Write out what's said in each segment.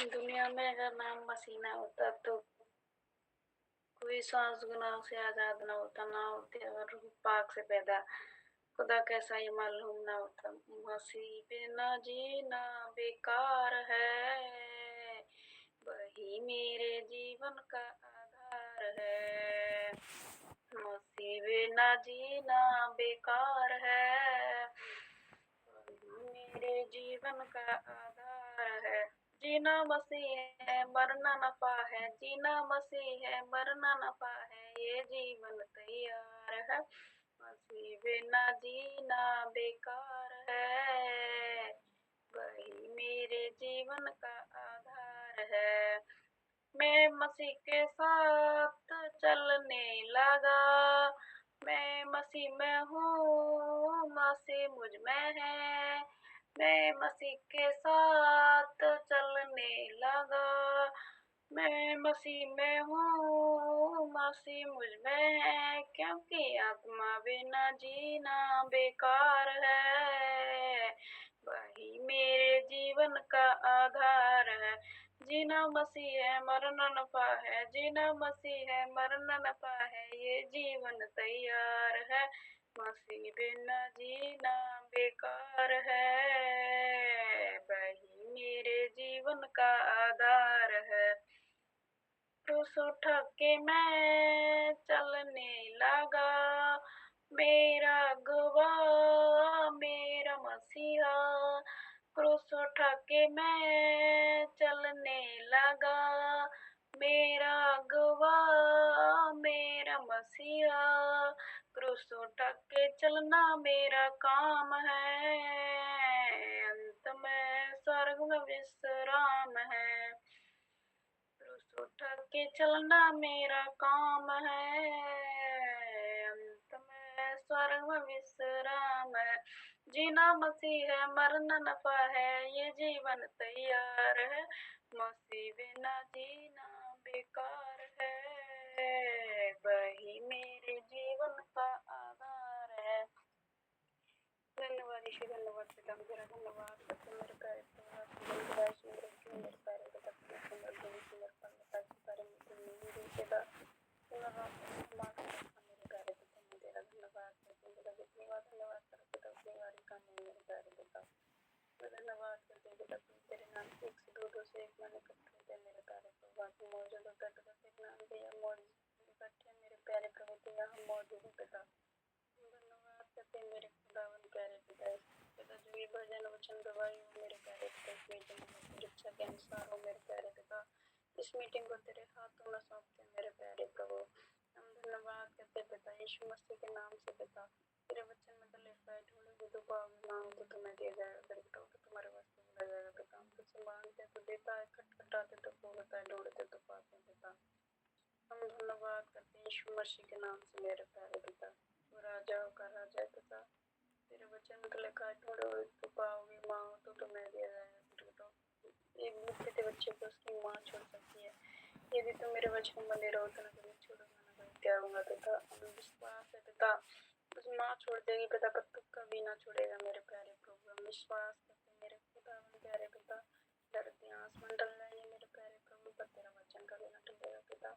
दुनिया में अगर नाम मसीना होता तो कोई सांस गुनाह से आजाद ना होता, ना होते अगर रूह पाक से पैदा, खुदा कैसा ये मालूम ना होता। मसीह बिना जीना बेकार है, वही मेरे जीवन का आधार है। मसीह बिना जीना बेकार है, वही मेरे जीवन का आधार है। जीना मसीह है मरना नफा है, जीना मसीह है मरना नफा है, ये जीवन तैयार है। मसीह बिना जीना बेकार है, वही मेरे जीवन का आधार है। मैं मसीह के साथ चलने लगा, मैं मसीह में हूँ, मसीह मुझ में है। मैं मसीह के साथ चलने लगा, मैं मसीह में हूँ, मसीह मुझ में है। क्योंकि आत्मा बिना जीना बेकार है, वही मेरे जीवन का आधार है। जीना मसीह है मरना नफा है, जीना मसीह है मरना नफा है, ये जीवन तैयार है। मसीह बिना जीना बेकार है, वही मेरे जीवन का आधार है। क्रूस उठा के मैं चलने लगा, मेरा गवाह मेरा मसीहा। क्रूस उठा के मैं चलने लगा, मेरा गवाह मेरा मसीहा। क्रूस उठा के चलना मेरा काम है, अंत में स्वर्ग में विश्राम है। क्रूस उठा के चलना मेरा काम है, अंत में स्वर्ग में विश्राम है। जीना मसीह है मरना नफा है, ये जीवन तैयार है। मसीह बिना जीना बेकार है, वही मेरे जीवन का आधार है। धन्यवाद ईश्वर, धन्यवाद पिता, मेरा धन्यवाद करते मेरे प्यारे परिवार सुंदर क्यों मेरे प्यारे पिता सुंदर देवी सुंदर परमता के बारे में मेरे पिता धन्यवाद मेरे प्यारे पिता, मैं तेरा धन्यवाद करते मेरा धन्यवाद धन्यवाद कर पिता अपनी वारी का नहीं मेरे प्यारे पिता, मैं धन्यवाद करते पिता तुम तेरे नाम से एक से दो से एक मैंने इकट्ठे होते मेरे प्यारे प्रभु तुम मौजूद होता है पिता तेरे नाम से यह मौजूद इकट्ठे मेरे प्यारे प्रभु तुम यहाँ मौजूद हो पिता। धन्यवाद करते मेरे खुदावन प्यारे पिता, पिता जो ये भजन वचन गवाही हो मेरे प्यारे पिता, इस मीटिंग में तेरी इच्छा के अनुसार हो मेरे प्यारे पिता। इस मीटिंग को तेरे हाथों में सौंपते मेरे प्यारे प्रभु। हम धन्यवाद करते पिता यीशु मसीह के नाम से पिता। तेरे वचन में तो लिखा है ढूंढोगे तो पाओगे, मांगो तो तुम्हें दिया जाएगा, खटखटाओगे तो तुम्हारे वास्ते खोला जाएगा पिता। हम तुझसे मांगते तो देता है, खटखटाते तो खोलता है, ढूंढते तो पाते हैं पिता। हम धन्यवाद करते हैं यीशु मसीह के नाम से मेरे प्यारे पिता। तू राजाओं का राजा है पिता, तेरे वचन में तो लिखा है ढूंढोगे तो पाओगे, मांगो तो तुम्हें दिया जाएगा, खटखटाओ। एक भूखे थे बच्चे को उसकी माँ छोड़ सकती है, यदि तुम मेरे वचन में बने रहो तो न कभी छोड़ूंगा न कभी त्यागूंगा पिता। हमें विश्वास है पिता उस माँ छोड़ देगी पिता पर तू कभी ना छोड़ेगा मेरे प्यारे प्रभु। हम विश्वास करते मेरे खुदा प्यारे पिता, धरती आसमान टल जाएंगे मेरे प्यारे प्रभु पर तेरा वचन कभी न टलेगा पिता।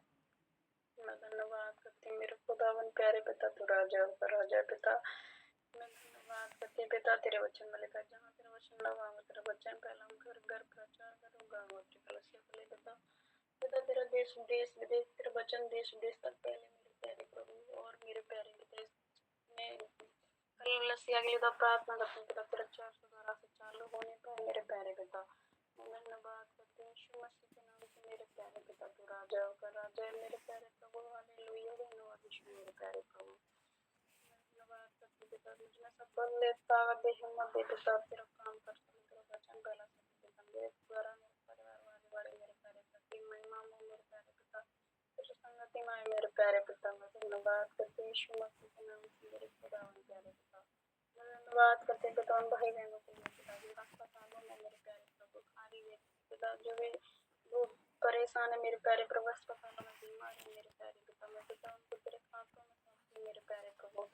मैं धन्यवाद करती हूँ मेरे खुदावन प्यारे पिता, तू राजा का राजा पिता। मैं धन्यवाद करती पिता तेरे वचन में लिखा जहाँ तेरा वचन लगाऊंगा तेरा वचन पहला घर घर प्रचार करूंगा मोटी कलसिया फले पिता। पिता तेरा देश देश विदेश तेरा वचन देश विदेश तक पहले मेरे प्यारे प्रभु और मेरे प्यारे पिता में कलसिया के लिए तो प्रार्थना करती हूँ पिता तेरा 412 से चालू होने पर मेरे प्यारे पिता। मैं धन्यवाद करती हूँ यीशु मसीह के नाम से मेरे प्यारे पिता, तू राजा का राजा है मेरे प्यारे प्रभु। हालेलुया धन्यवाद यीशु मेरे प्यारे प्रभु। धन्यवाद करते पिता तुझमें सब बल ले ताकत दे हिम्मत दे पिता तेरा काम कर सकूं तेरा वचन पहला सकते पिता मेरे द्वारा मेरे परिवार वाले बड़े मेरे प्यारे प्रति महिमा में मेरे प्यारे पिता तेरी संगति में आए मेरे प्यारे पिता। मैं धन्यवाद करते यीशु मसीह के नाम से मेरे खुदावन प्यारे पिता। मैं धन्यवाद करते पिता उन भाई बहनों के लिए पिता जो अस्पतालों में मेरे प्यारे प्रभु खाली है पिता, जो भी लोग परेशान है मेरे प्यारे प्रभु अस्पतालों में बीमार है मेरे प्यारे पिता। मैं पिता उनको तेरे हाथों में सौंपती हूँ मेरे प्यारे प्रभु,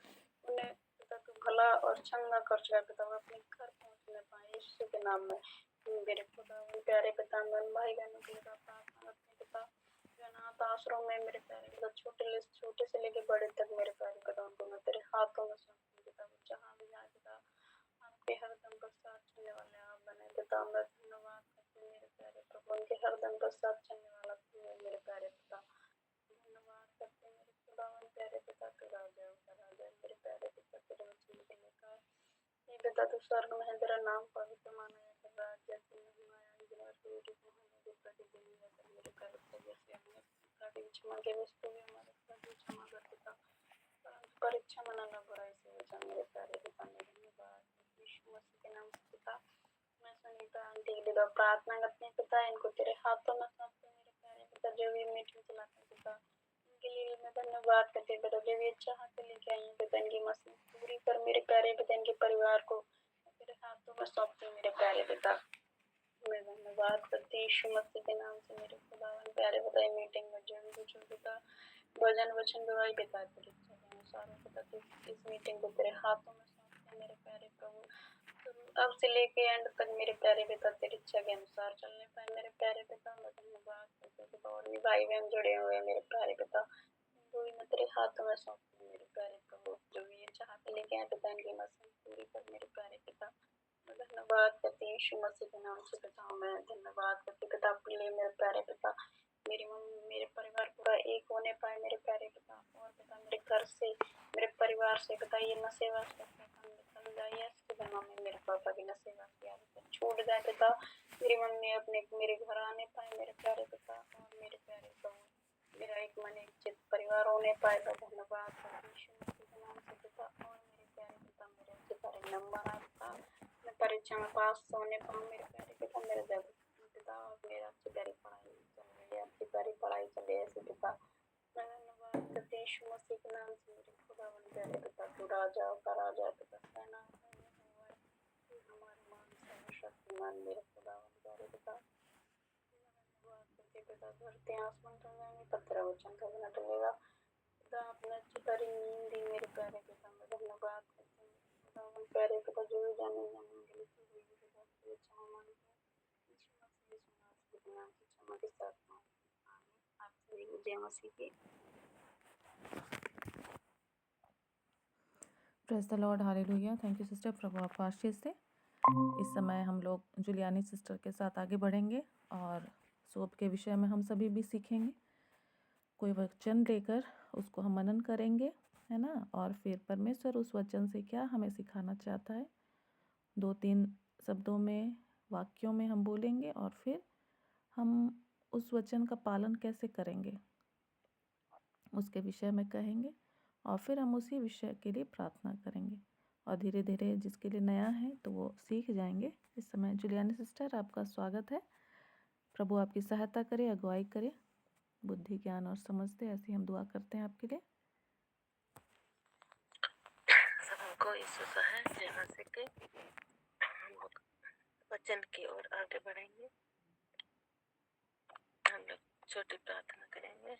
उन्हें पिता तू भला और चंगा कर चुका पिता वो अपने घर पहुँचने पाए यीशु के नाम में। मेरे खुदा प्यारे पिता, मन भाई बहनों के लिए प्रार्थना करते हैं पिता, जो अनाथ आश्रम में मेरे प्यारे पिता, छोटे से लेके बड़े तक मेरे प्यारे पिता, उनको मैं तेरे हाथों में सौंपती हूँ पिता। वो जहाँ भी जाए पिता, आपके हरदम का साथ चलने वाले आप बने पिता। मैं धन्यवाद करती हूँ मेरे प्यारे प्रभु, उनके हरदम का साथ चलने वाला तू है मेरे प्यारे पिता। धन्यवाद करते हैं मेरे खुदावन प्यारे पिता, तू राजा है मेरे प्यारे पिता, तेरे वचन के लेकर हे पिता, तू स्वर्ग में है, तेरा नाम पवित्र माना है, तेरा राज्य नहीं आया, तेरा रोटी को हमें दे प्रतिदिन, ऐसा मेरे प्यारे पिता, जैसे हमने अपराधी क्षमा के वस्तु भी हमारे अपराधी क्षमा कर पिता, परंतु परीक्षा में न बुराई से बचा मेरे प्यारे पिता। मेरे धन्यवाद यीशु मसीह के नाम से पिता। मैं सुनीता आंटी के लिए प्रार्थना करते हैं पिता, इनको तेरे हाथों में सौंपते हैं मेरे प्यारे पिता, जो भी मीटिंग चलाते हैं पिता, इनके लिए मैं धन्यवाद करती हूँ पिता, जो भी अच्छा हाथ लेके आई हैं पिता, इनकी मसीह पूरी कर मेरे प्यारे पिता, इनके परिवार को तेरे हाथों में सौंपती हूँ मेरे प्यारे पिता। मैं धन्यवाद करती हूँ यीशु मसीह के नाम से मेरे खुदावन प्यारे पिता, मीटिंग में जो भी कुछ हो पिता, भजन वचन गवाही पिता, तेरी इच्छा के अनुसार पिता, इस मीटिंग को तेरे हाथों में सौंपते हैं मेरे प्यारे प्रभु। अब से लेके एंड तक मेरे प्यारे पिता तेरी इच्छा के अनुसार चलने पाए मेरे प्यारे पिता। मैं धन्यवाद करती हूँ पिता, और भी भाई बहन जुड़े हुए हैं मेरे प्यारे पिता, इनको भी मैं तेरे हाथों में सौंपती हूँ मेरे प्यारे प्रभु। जो भी ये चाहते लेके आए पिता, इनकी मसीह पूरी कर मेरे प्यारे पिता। मैं धन्यवाद करती हूँ यीशु मसीह के नाम से पिता। मैं धन्यवाद करती हूँ पिता आपके लिए मेरे प्यारे पिता, मेरी मम्मी मेरे परिवार पूरा एक होने पाए मेरे प्यारे पिता। और पिता मेरे घर से मेरे परिवार से पिता ये नशेवा से निकल जाए, इसके जन्म में मेरे पापा की नशेवा की आदत छूट जाए पिता। मेरी मम्मी अपने मेरे घर आने पाए मेरे प्यारे पिता, और मेरे प्यारे प्रभु मेरा एक मन एक चित परिवार होने पाए। धन्यवाद यीशु मसीह के नाम से पिता। और मेरे प्यारे पिता मेरे अच्छे सारे नंबर आता, मैं परीक्षा में पास होने पाऊँ मेरे प्यारे पिता। मेरे जब पिता और मेरा अच्छी प्यारी पढ़ाई चल रही है, अच्छी प्यारी पढ़ाई चले ऐसे पिता। मैं धन्यवाद करती हूँ यीशु मसीह के नाम से मेरे खुदावन प्यारे पिता। तू राजा का राजा पिता, सेना हमारे मान सर्वशक्तिमान मेरे खुदावन प्यारे पिता। धन्यवाद करते पिता, धरती आसमान टल जाएंगे, पत्थर वचन का बिना टलेगा पिता। आपने अच्छी प्यारी नींद दी मेरे प्यारे पिता। मैं धन्यवाद करती हूँ खुदावन प्यारे पिता, जो भी जाने के लिए तू हुई पिता, तू क्षमा मांगते हैं यीशु मसीह के नाम से क्षमा के साथ आमीन। आप सभी को जय मसीह की। Praise the Lord, hallelujah. Thank you sister, प्रभु आपको आशीष दे। इस समय हम लोग जुलियानी सिस्टर के साथ आगे बढ़ेंगे और सोप के विषय में हम सभी भी सीखेंगे। कोई वचन लेकर उसको हम मनन करेंगे, है ना, और फिर परमेश्वर उस वचन से क्या हमें सिखाना चाहता है 2-3 शब्दों में, वाक्यों में हम बोलेंगे, और फिर हम उस वचन का पालन कैसे करेंगे उसके विषय में कहेंगे, और फिर हम उसी विषय के लिए प्रार्थना करेंगे। और धीरे धीरे जिसके लिए नया है तो वो सीख जाएंगे। इस समय जुलियानी सिस्टर आपका स्वागत है। प्रभु आपकी सहायता करे, अगुवाई करे, बुद्धि ज्ञान और समझ दे, ऐसी हम दुआ करते हैं आपके लिए। सबको यीशु है जहाँ से के हम लोग वचन की ओर आगे बढ़ेंगे। हम लोग छोटी प्रार्थना करेंगे।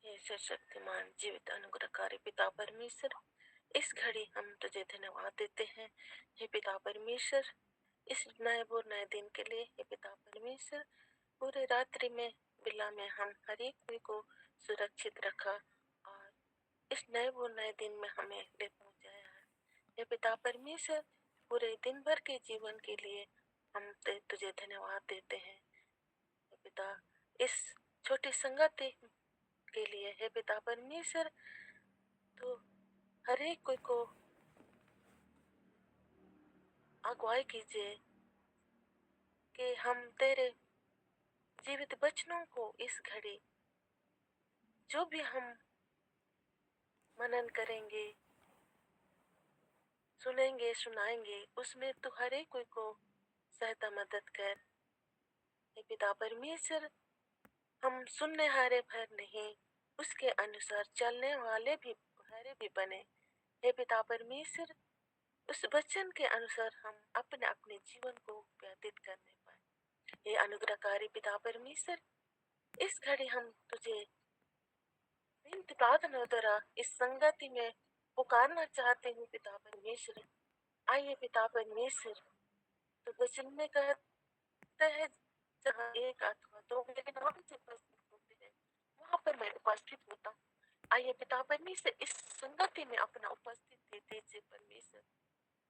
हे सर्वशक्तिमान जीवित अनुग्रहकारी पिता परमेश्वर, इस घड़ी हम तुझे धन्यवाद देते हैं। हे पिता परमेश्वर, इस नए दिन के लिए हे पिता परमेश्वर, पूरे रात्रि में बिल्ला में हम हर एक कोई को सुरक्षित रखा और इस नए दिन में हमें ले पहुंचाया है। हे पिता परमेश्वर, पूरे दिन भर के जीवन के लिए हम तुझे धन्यवाद देते हैं। हे पिता, इस छोटी संगति के लिए हे पिता परमेश्वर, तो हर एक कोई को अगुवाई कीजिए कि हम तेरे जीवित वचनों को इस घड़ी जो भी हम मनन करेंगे, सुनेंगे, सुनाएंगे, उसमें तू हर एक कोई को सहायता मदद कर। हे पिता परमेश्वर, हम सुनने हारे भर नहीं, उसके अनुसार चलने वाले भी भी बने। हे पिता परमेश्वर, उस वचन के अनुसार हम अपने अपने जीवन को व्यतीत करने पाए। हे अनुग्रहकारी पिता परमेश्वर, इस घड़ी हम तुझे प्रार्थना द्वारा इस संगति में पुकारना चाहते हूँ। पिता परमेश्वर, आइए पिता परमेश्वर, तो वचन में कहता है जहाँ एक अथवा दो मेरे नाम से उपस्थित होते हैं वहां पर मैं उपस्थित होता हूँ। आइए पिता परमेश्वर इस संगति में अपना उपस्थित देते दीजिए परमेश्वर,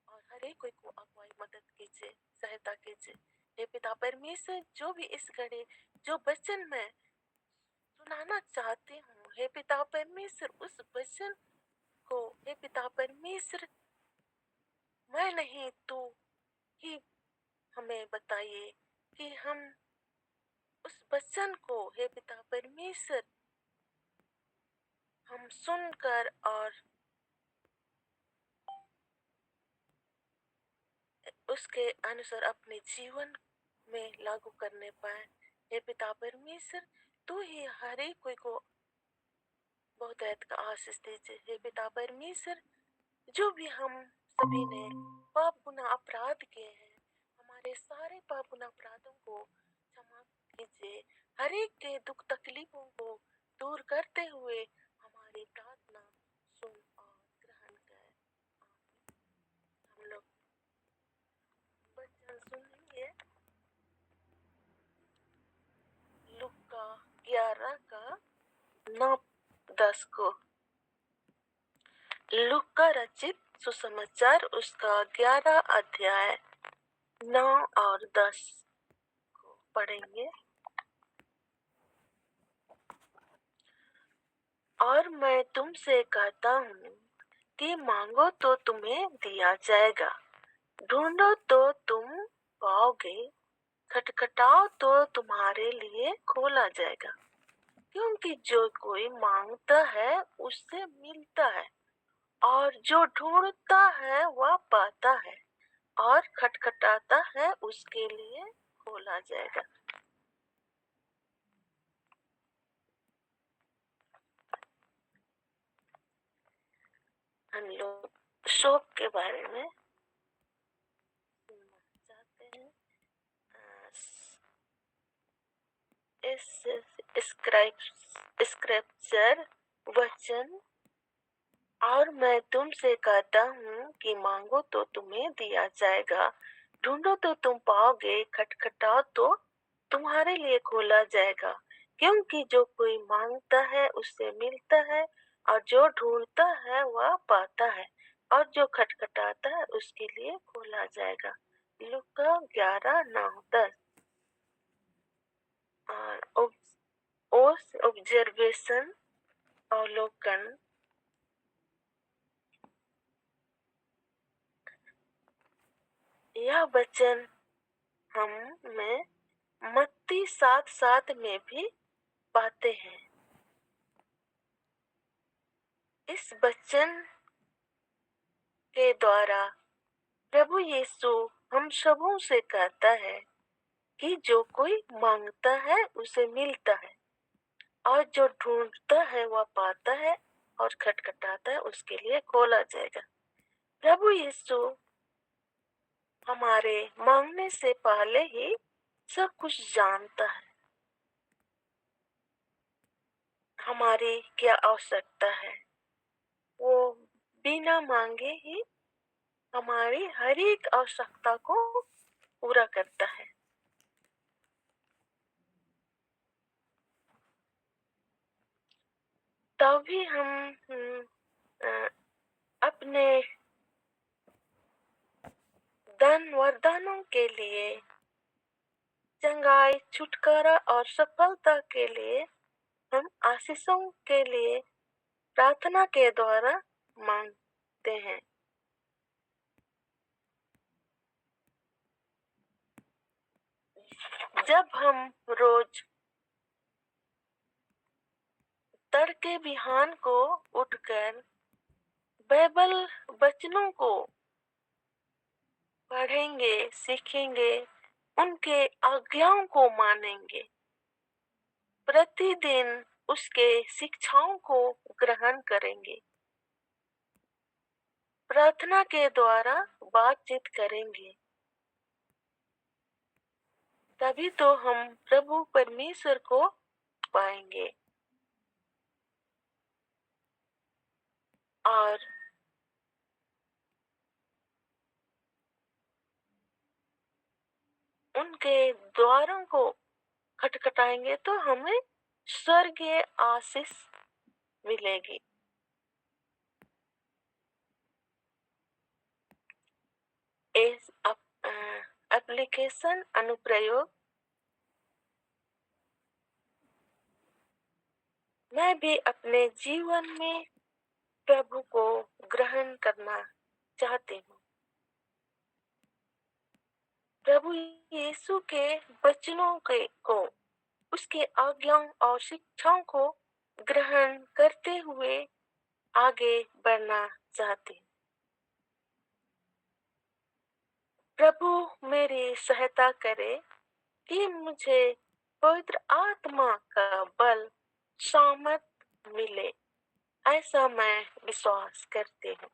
और हर एक कोई को अगुवाई मदद कीजिए, सहायता कीजिए। हे पिता परमेश्वर, जो भी इस घड़ी जो वचन मैं सुनाना चाहती हूँ, हे पिता परमेश्वर, उस वचन को हे पिता परमेश्वर मैं नहीं तू ही हमें बताइए कि हम उस वचन को हे पिता परमेश्वर हम सुनकर और उसके अनुसार अपने जीवन में लागू करने पाए। हे पिता परमेश्वर, तू ही हर एक कोई को बहुत का आशीष दीजिए। हे पिता परमेश्वर, जो भी हम सभी ने पाप गुनाह अपराध किए हैं, हमारे सारे पाप गुनाह अपराधों को क्षमा कीजिए। हर एक के दुख तकलीफों को दूर करते हुए हमारी प्रार्थना सुन और ग्रहण कर। हम लोग वचन सुनेंगे लूका 11 का 9-10 को। लूका रचित सुसमाचार उसका 11 अध्याय 9 और 10 को पढ़ेंगे। और मैं तुमसे कहता हूँ कि मांगो तो तुम्हें दिया जाएगा, ढूंढो तो तुम पाओगे, खटखटाओ तो तुम्हारे लिए खोला जाएगा। क्योंकि जो कोई मांगता है उससे मिलता है, और जो ढूंढता है वह पाता है, और खटखटाता है उसके लिए खोला जाएगा। हम लोग शोक के बारे में सुनना चाहते हैं। इस स्क्रिप्चर वचन, और मैं तुमसे कहता हूँ कि मांगो तो तुम्हें दिया जाएगा, ढूंढो तो तुम पाओगे, खटखटाओ तो तुम्हारे लिए खोला जाएगा। क्योंकि जो कोई मांगता है उससे मिलता है, और जो ढूंढता है वह पाता है, और जो खटखटाता है उसके लिए खोला जाएगा। लूका 11:9-10। और ऑब्जर्वेशन अवलोकन, यह वचन हम में मत्ती 7:7 में भी पाते हैं। इस वचन के द्वारा प्रभु यीशु हम सबों से कहता है कि जो कोई मांगता है उसे मिलता है, और जो ढूंढता है वह पाता है, और खटखटाता है उसके लिए खोला जाएगा। प्रभु यीशु हमारे मांगने से पहले ही सब कुछ जानता है, हमारी क्या आवश्यकता है। वो बिना मांगे ही हमारी हर एक आवश्यकता को पूरा करता है। तभी हम अपने धन वरदानों के लिए, चंगाई, छुटकारा और सफलता के लिए, हम आशीषों के लिए प्रार्थना के द्वारा मांगते हैं। जब हम रोज तड़के बिहान को उठकर बाइबल वचनों को पढ़ेंगे, सीखेंगे, उनके आज्ञाओं को मानेंगे, प्रतिदिन उसके शिक्षाओं को ग्रहण करेंगे, प्रार्थना के द्वारा बातचीत करेंगे, तभी तो हम प्रभु परमेश्वर को पाएंगे। और उनके द्वारों को खटखटाएंगे तो हमें स्वर्गीय आशीष मिलेगी। इस एप्लीकेशन अनुप्रयोग मैं भी अपने जीवन में प्रभु को ग्रहण करना चाहती हूँ। प्रभु यीशु के वचनों को, उसके आज्ञाओं और शिक्षाओं को ग्रहण करते हुए आगे बढ़ना चाहती हूँ। प्रभु मेरी सहायता करे कि मुझे पवित्र आत्मा का बल सामर्थ मिले, ऐसा मैं विश्वास करती हूँ।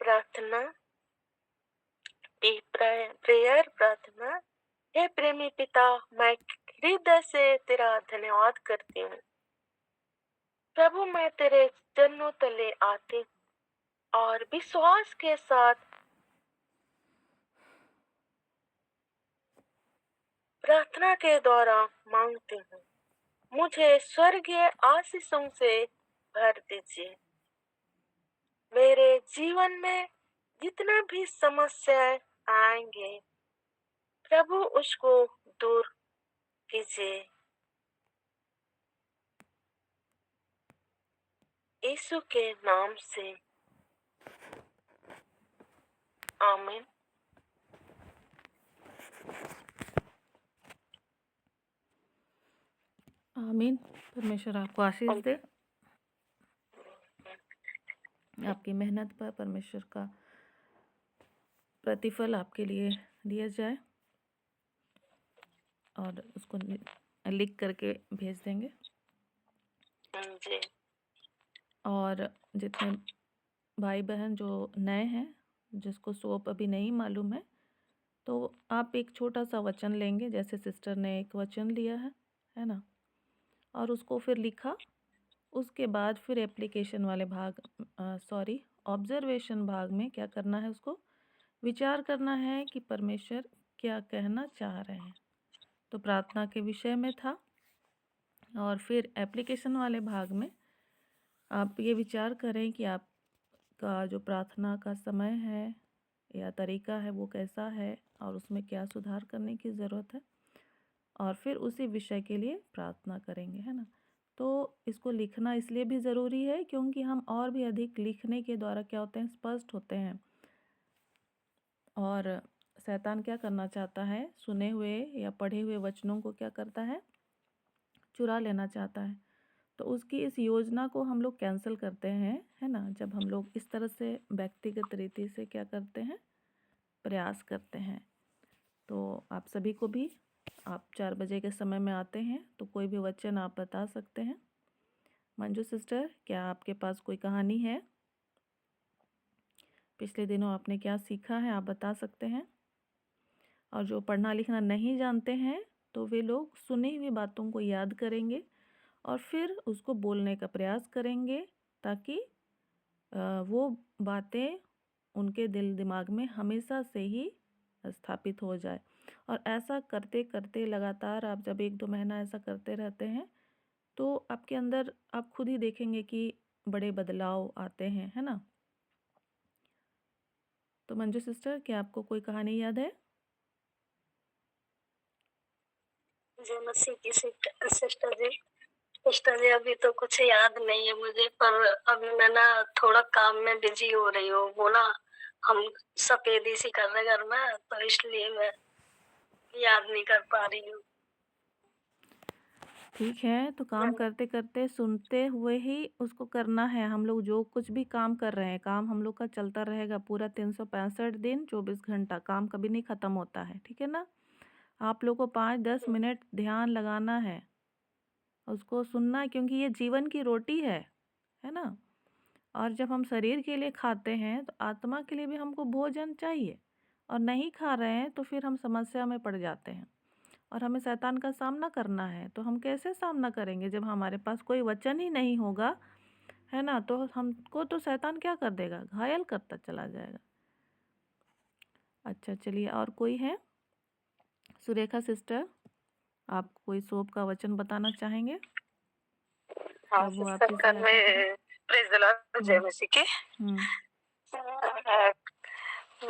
प्रार्थना, प्रेयर प्रार्थना। हे प्रेमी पिता, मैं हृदय से तेरा धन्यवाद करती हूँ। प्रभु, मैं तेरे चरणों तले आती हूँ और विश्वास के साथ प्रार्थना के द्वारा मांगती हूँ, मुझे स्वर्गीय आशीषों से भर दीजिए। मेरे जीवन में जितना भी समस्याएं आएंगे, प्रभु उसको दूर कीजिए। यीशु के नाम से आमीन। आमीन। परमेश्वर आपको आशीष दे। आपकी मेहनत पर परमेश्वर का प्रतिफल आपके लिए दिया जाए और उसको लिख करके भेज देंगे। जी। और जितने भाई बहन जो नए हैं, जिसको सोप अभी नहीं मालूम है, तो आप एक छोटा सा वचन लेंगे, जैसे सिस्टर ने एक वचन लिया है ना, और उसको फिर लिखा। उसके बाद फिर एप्लीकेशन वाले भाग ऑब्जर्वेशन भाग में क्या करना है, उसको विचार करना है कि परमेश्वर क्या कहना चाह रहे हैं। तो प्रार्थना के विषय में था। और फिर एप्लीकेशन वाले भाग में आप ये विचार करें कि आपका जो प्रार्थना का समय है या तरीका है वो कैसा है और उसमें क्या सुधार करने की ज़रूरत है, और फिर उसी विषय के लिए प्रार्थना करेंगे, है ना। तो इसको लिखना इसलिए भी ज़रूरी है क्योंकि हम और भी अधिक लिखने के द्वारा क्या होते हैं, स्पष्ट होते हैं। और शैतान क्या करना चाहता है, सुने हुए या पढ़े हुए वचनों को क्या करता है, चुरा लेना चाहता है। तो उसकी इस योजना को हम लोग कैंसिल करते हैं, है ना, जब हम लोग इस तरह से व्यक्तिगत रीति से क्या करते हैं, प्रयास करते हैं। तो आप सभी को भी, आप 4 बजे के समय में आते हैं तो कोई भी वचन आप बता सकते हैं। मंजू सिस्टर, क्या आपके पास कोई कहानी है? पिछले दिनों आपने क्या सीखा है, आप बता सकते हैं। और जो पढ़ना लिखना नहीं जानते हैं तो वे लोग सुनी हुई बातों को याद करेंगे और फिर उसको बोलने का प्रयास करेंगे, ताकि वो बातें उनके दिल दिमाग में हमेशा से ही स्थापित हो जाए। और ऐसा करते करते लगातार आप जब 1-2 महीना ऐसा करते रहते हैं तो आपके अंदर आप खुद ही देखेंगे कि बड़े बदलाव आते हैं, है ना। तो मंजू सिस्टर, क्या आपको कोई कहानी याद है? जय मसीह की सिस्टर जी, अभी तो कुछ याद नहीं है मुझे, पर अभी मैं ना थोड़ा काम में बिजी हो रही हूँ। वो ना हम सफेदी सी कर रहे घर में, तो इसलिए मैं याद नहीं कर पा रही हूँ। ठीक है, तो काम करते करते सुनते हुए ही उसको करना है। हम लोग जो कुछ भी काम कर रहे हैं, काम हम लोग का चलता रहेगा पूरा 365 दिन 24 घंटा, काम कभी नहीं ख़त्म होता है, ठीक है ना। आप लोग को 5-10 मिनट ध्यान लगाना है, उसको सुनना है, क्योंकि ये जीवन की रोटी है ना। और जब हम शरीर के लिए खाते हैं तो आत्मा के लिए भी हमको भोजन चाहिए, और नहीं खा रहे हैं तो फिर हम समस्या में पड़ जाते हैं और हमें शैतान का सामना करना है। तो हम कैसे सामना करेंगे जब हमारे पास कोई वचन ही नहीं होगा, है ना। तो हमको तो शैतान क्या कर देगा, घायल करता चला जाएगा। अच्छा, चलिए और कोई है? सुरेखा सिस्टर, आप कोई सोप का वचन बताना चाहेंगे? हाँ प्रभु सिस्टर, आपकी कल सहायता करे। मैं प्रेज द लॉर्ड, जय हम्म मसीह की। हम्म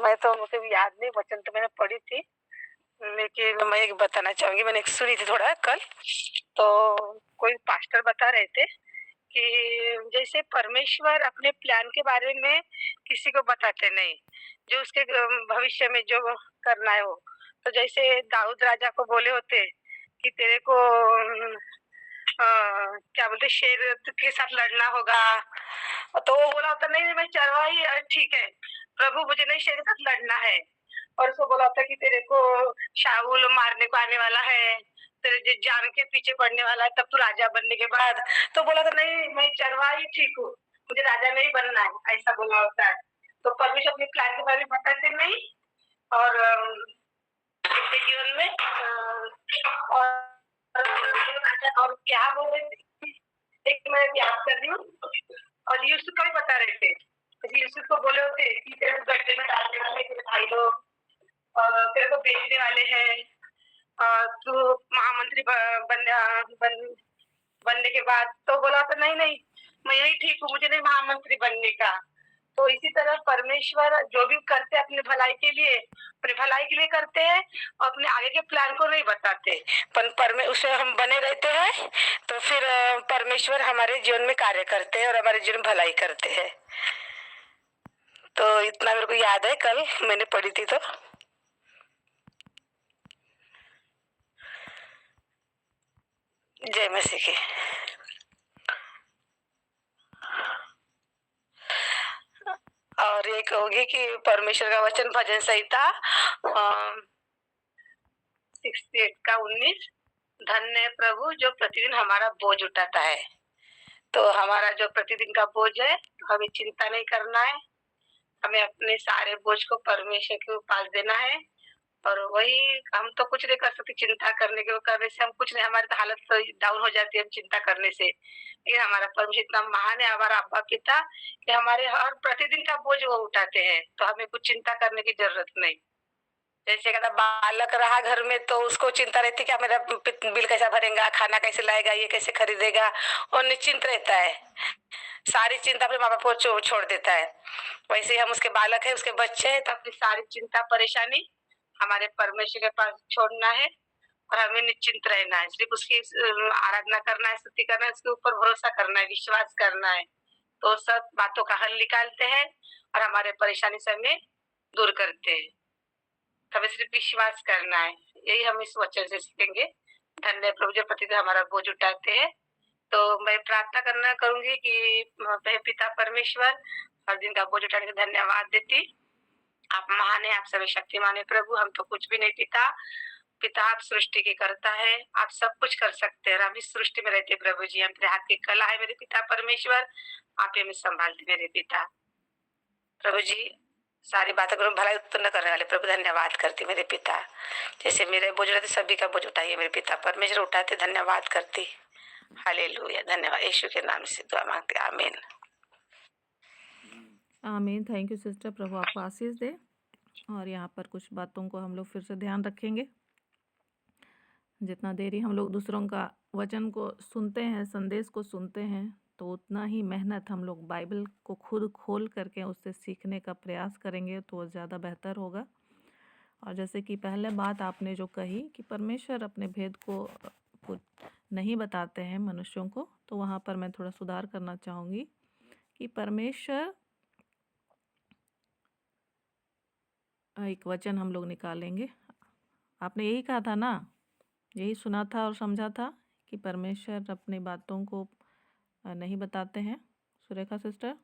मैं तो मुझे भी याद नहीं, वचन तो मैंने पढ़ी थी, लेकिन मैं एक बताना चाहूंगी। मैंने एक सुनी थी थोड़ा कल, तो कोई पास्टर बता रहे थे कि जैसे परमेश्वर अपने प्लान के बारे में किसी को बताते नहीं, जो उसके भविष्य में जो करना है वो। तो जैसे दाऊद राजा को बोले होते कि तेरे को क्या बोलते शेर के साथ लड़ना होगा, तो वो बोला होता नहीं मैं चरवाही, ठीक है प्रभु मुझे नहीं शेर के साथ लड़ना है। और उसको बोला होता कि तेरे को शाऊल मारने को आने वाला है, तेरे जो जान के पीछे पड़ने वाला है तब तू राजा बनने के बाद। तो बोला था नहीं मैं चरवाही ठीक हूँ, मुझे राजा नहीं बनना है, ऐसा बोला होता है। तो परमेश्वर अपने प्लान के बारे में बताते नहीं। और अपने जीवन में और क्या बोल रहे थे, एक मैं याद कर रही हूँ। और यूसुफ को भी बता रहे थे, यूसुफ को बोले होते कि तेरे को गड्ढे में डालने वाले तेरे भाई लोग, तेरे को बेचने वाले हैं, तू महामंत्री बनने के बाद। तो बोला तो नहीं नहीं मैं यही ठीक हूँ, मुझे नहीं महामंत्री बनने का। तो इसी तरह परमेश्वर जो भी करते अपने भलाई के लिए करते हैं, और अपने आगे के प्लान को नहीं बताते, पर उसमें हम बने रहते हैं, तो फिर परमेश्वर हमारे जीवन में कार्य करते हैं और हमारे जीवन में भलाई करते हैं। तो इतना मेरे को याद है, कल मैंने पढ़ी थी। तो जय मसीह की। और एक होगी कि परमेश्वर का वचन भजन संहिता 68 का 19, धन्य है प्रभु जो प्रतिदिन हमारा बोझ उठाता है। तो हमारा जो प्रतिदिन का बोझ है, हमें चिंता नहीं करना है, हमें अपने सारे बोझ को परमेश्वर के पास देना है। और वही हम तो कुछ नहीं कर सकते, चिंता करने से हम कुछ नहीं, हमारी तो हालत तो डाउन हो जाती है चिंता करने से। लेकिन हमारा परमेश्वर इतना महान है, हमारा अब्बा पिता, कि हमारे हर प्रतिदिन का बोझ वो उठाते हैं, तो हमें कुछ चिंता करने की जरूरत नहीं। जैसे कहता बालक रहा घर में तो उसको चिंता रहती कि मेरा बिल कैसा भरेगा, खाना कैसे लाएगा, ये कैसे खरीदेगा, और निश्चिंत रहता है, सारी चिंता अपने माँ बाप को छोड़ देता है। वैसे ही हम उसके बालक है, उसके बच्चे हैं, तो अपनी सारी चिंता परेशानी हमारे परमेश्वर के पास छोड़ना है और हमें निश्चिंत रहना है, सिर्फ उसकी आराधना करना है, स्तुति करना है, उसके ऊपर भरोसा करना है, विश्वास करना है, तो सब बातों का हल निकालते हैं और हमारे परेशानी से हमें दूर करते हैं। हमें सिर्फ विश्वास करना है, यही हम इस वचन से सीखेंगे। धन्य प्रभु जो प्रतिदिन हमारा बोझ उठाते हैं। तो मैं प्रार्थना करना करूंगी कि पिता परमेश्वर हर दिन का बोझ उठाने का धन्यवाद देती। आप महान है, आप सभी शक्तिमान है प्रभु, हम तो कुछ भी नहीं। पिता आप सृष्टि के करता है, आप सब कुछ कर सकते हैं, हम इस सृष्टि में रहते प्रभु जी, हम तेरे हाथ की कला है मेरे पिता परमेश्वर, आप हमें संभालते मेरे पिता। प्रभु जी सारी बातों को भलाई उत्पन्न करने वाले प्रभु धन्यवाद करती मेरे पिता, जैसे मेरे बोझ रहते सभी का बोझ उठाइए मेरे पिता परमेश्वर, उठाते धन्यवाद करती। हालेलुया, धन्यवाद, यीशु के नाम से दुआ मांगते, आमीन। आमीन। थैंक यू सिस्टर, प्रभु आपको आशीष दे। और यहाँ पर कुछ बातों को हम लोग फिर से ध्यान रखेंगे। जितना देरी हम लोग दूसरों का वचन को सुनते हैं, संदेश को सुनते हैं, तो उतना ही मेहनत हम लोग बाइबल को खुद खोल करके उससे सीखने का प्रयास करेंगे तो वो ज़्यादा बेहतर होगा। और जैसे कि पहले बात आपने जो कही कि परमेश्वर अपने भेद को नहीं बताते हैं मनुष्यों को, तो वहाँ पर मैं थोड़ा सुधार करना चाहूँगी कि परमेश्वर, एक वचन हम लोग निकालेंगे। आपने यही कहा था ना, यही सुना था और समझा था कि परमेश्वर अपनी बातों को नहीं बताते हैं सुरेखा सिस्टर?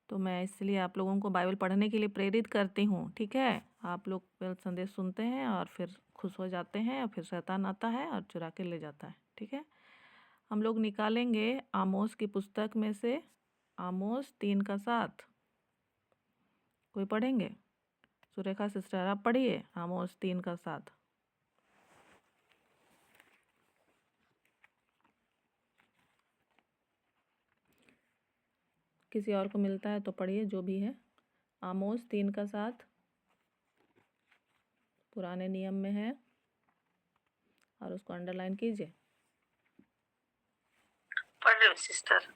तो मैं इसलिए आप लोगों को बाइबल पढ़ने के लिए प्रेरित करती हूँ, ठीक है? आप लोग पहले संदेश सुनते हैं और फिर खुश हो जाते हैं और फिर शैतान आता है और चुरा के ले जाता है, ठीक है? हम लोग निकालेंगे आमोस की पुस्तक में से आमोस 3:7। कोई पढ़ेंगे? सुरेखा सिस्टर आप पढ़िए आमोस 3:7। किसी और को मिलता है तो पढ़िए, जो भी है। आमोस 3:7 पुराने नियम में है और उसको अंडरलाइन कीजिए। पढ़ रही हूँ सिस्टर।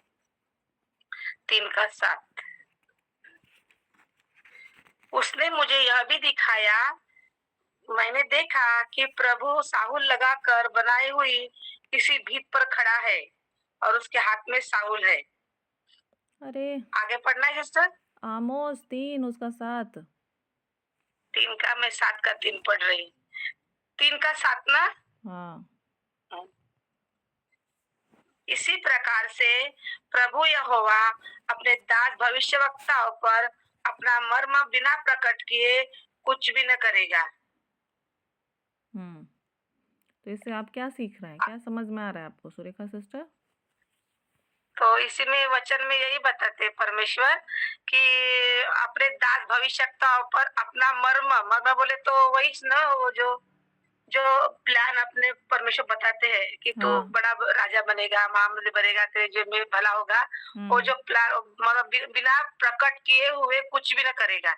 3:7 उसने मुझे यह भी दिखाया, मैंने देखा कि प्रभु साहुल लगाकर बनाई हुई किसी भीत पर खड़ा है और उसके हाथ में साहुल है। अरे आगे पढ़ना है सिस्टर। आमोस 3 उसका 7। 3 का मैं 7 का 3 पढ़ रही। 3 का 7 ना। हाँ, इसी प्रकार से प्रभु यहोवा अपने दास भविष्यवक्ताओं पर अपना मर्म बिना प्रकट किए कुछ भी न करेगा। तो इससे आप क्या सीख रहे हैं, क्या समझ में आ रहा है आपको सुरेखा सिस्टर? तो इसी में वचन में यही बताते हैं परमेश्वर कि अपने दास भविष्यवक्ताओं पर अपना मर्म बोले तो वही ना, वो जो प्लान अपने परमेश्वर बताते हैं कि तू हाँ। बड़ा राजा बनेगा, मामूली बनेगा, तेरे जो में भला होगा, वो जो प्लान मतलब बिना प्रकट किए हुए कुछ भी न करेगा।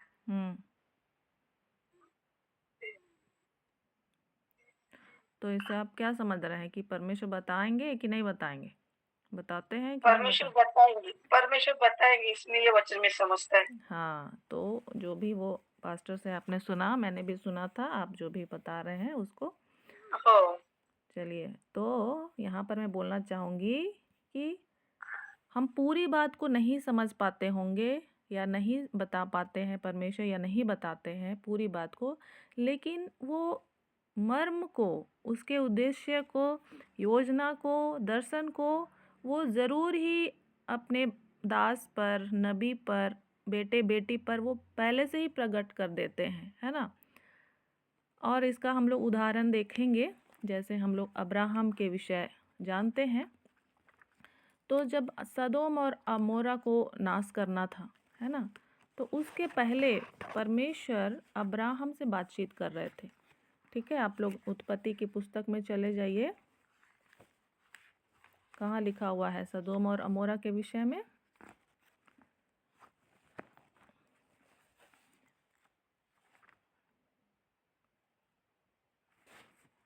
तो इससे आप क्या समझ रहे हैं कि परमेश्वर बताएंगे कि नहीं बताएंगे? बताते हैं कि परमेश्वर बताएंगे, परमेश्वर बताएंगे, इसमें ये वचन में समझता है। हाँ, तो जो भी वो पास्टर से आपने सुना, मैंने भी सुना था, आप जो भी बता रहे हैं उसको। चलिए, तो यहाँ पर मैं बोलना चाहूँगी कि हम पूरी बात को नहीं समझ पाते होंगे या नहीं बता पाते हैं परमेश्वर, या नहीं बताते हैं पूरी बात को, लेकिन वो मर्म को, उसके उद्देश्य को, योजना को, दर्शन को वो ज़रूर ही अपने दास पर, नबी पर, बेटे बेटी पर वो पहले से ही प्रकट कर देते हैं, है ना। और इसका हम लोग उदाहरण देखेंगे, जैसे हम लोग अब्राहम के विषय जानते हैं। तो जब सदोम और अमोरा को नाश करना था, है ना, तो उसके पहले परमेश्वर अब्राहम से बातचीत कर रहे थे। ठीक है, आप लोग उत्पत्ति की पुस्तक में चले जाइए, कहाँ लिखा हुआ है सदोम और अमोरा के विषय में।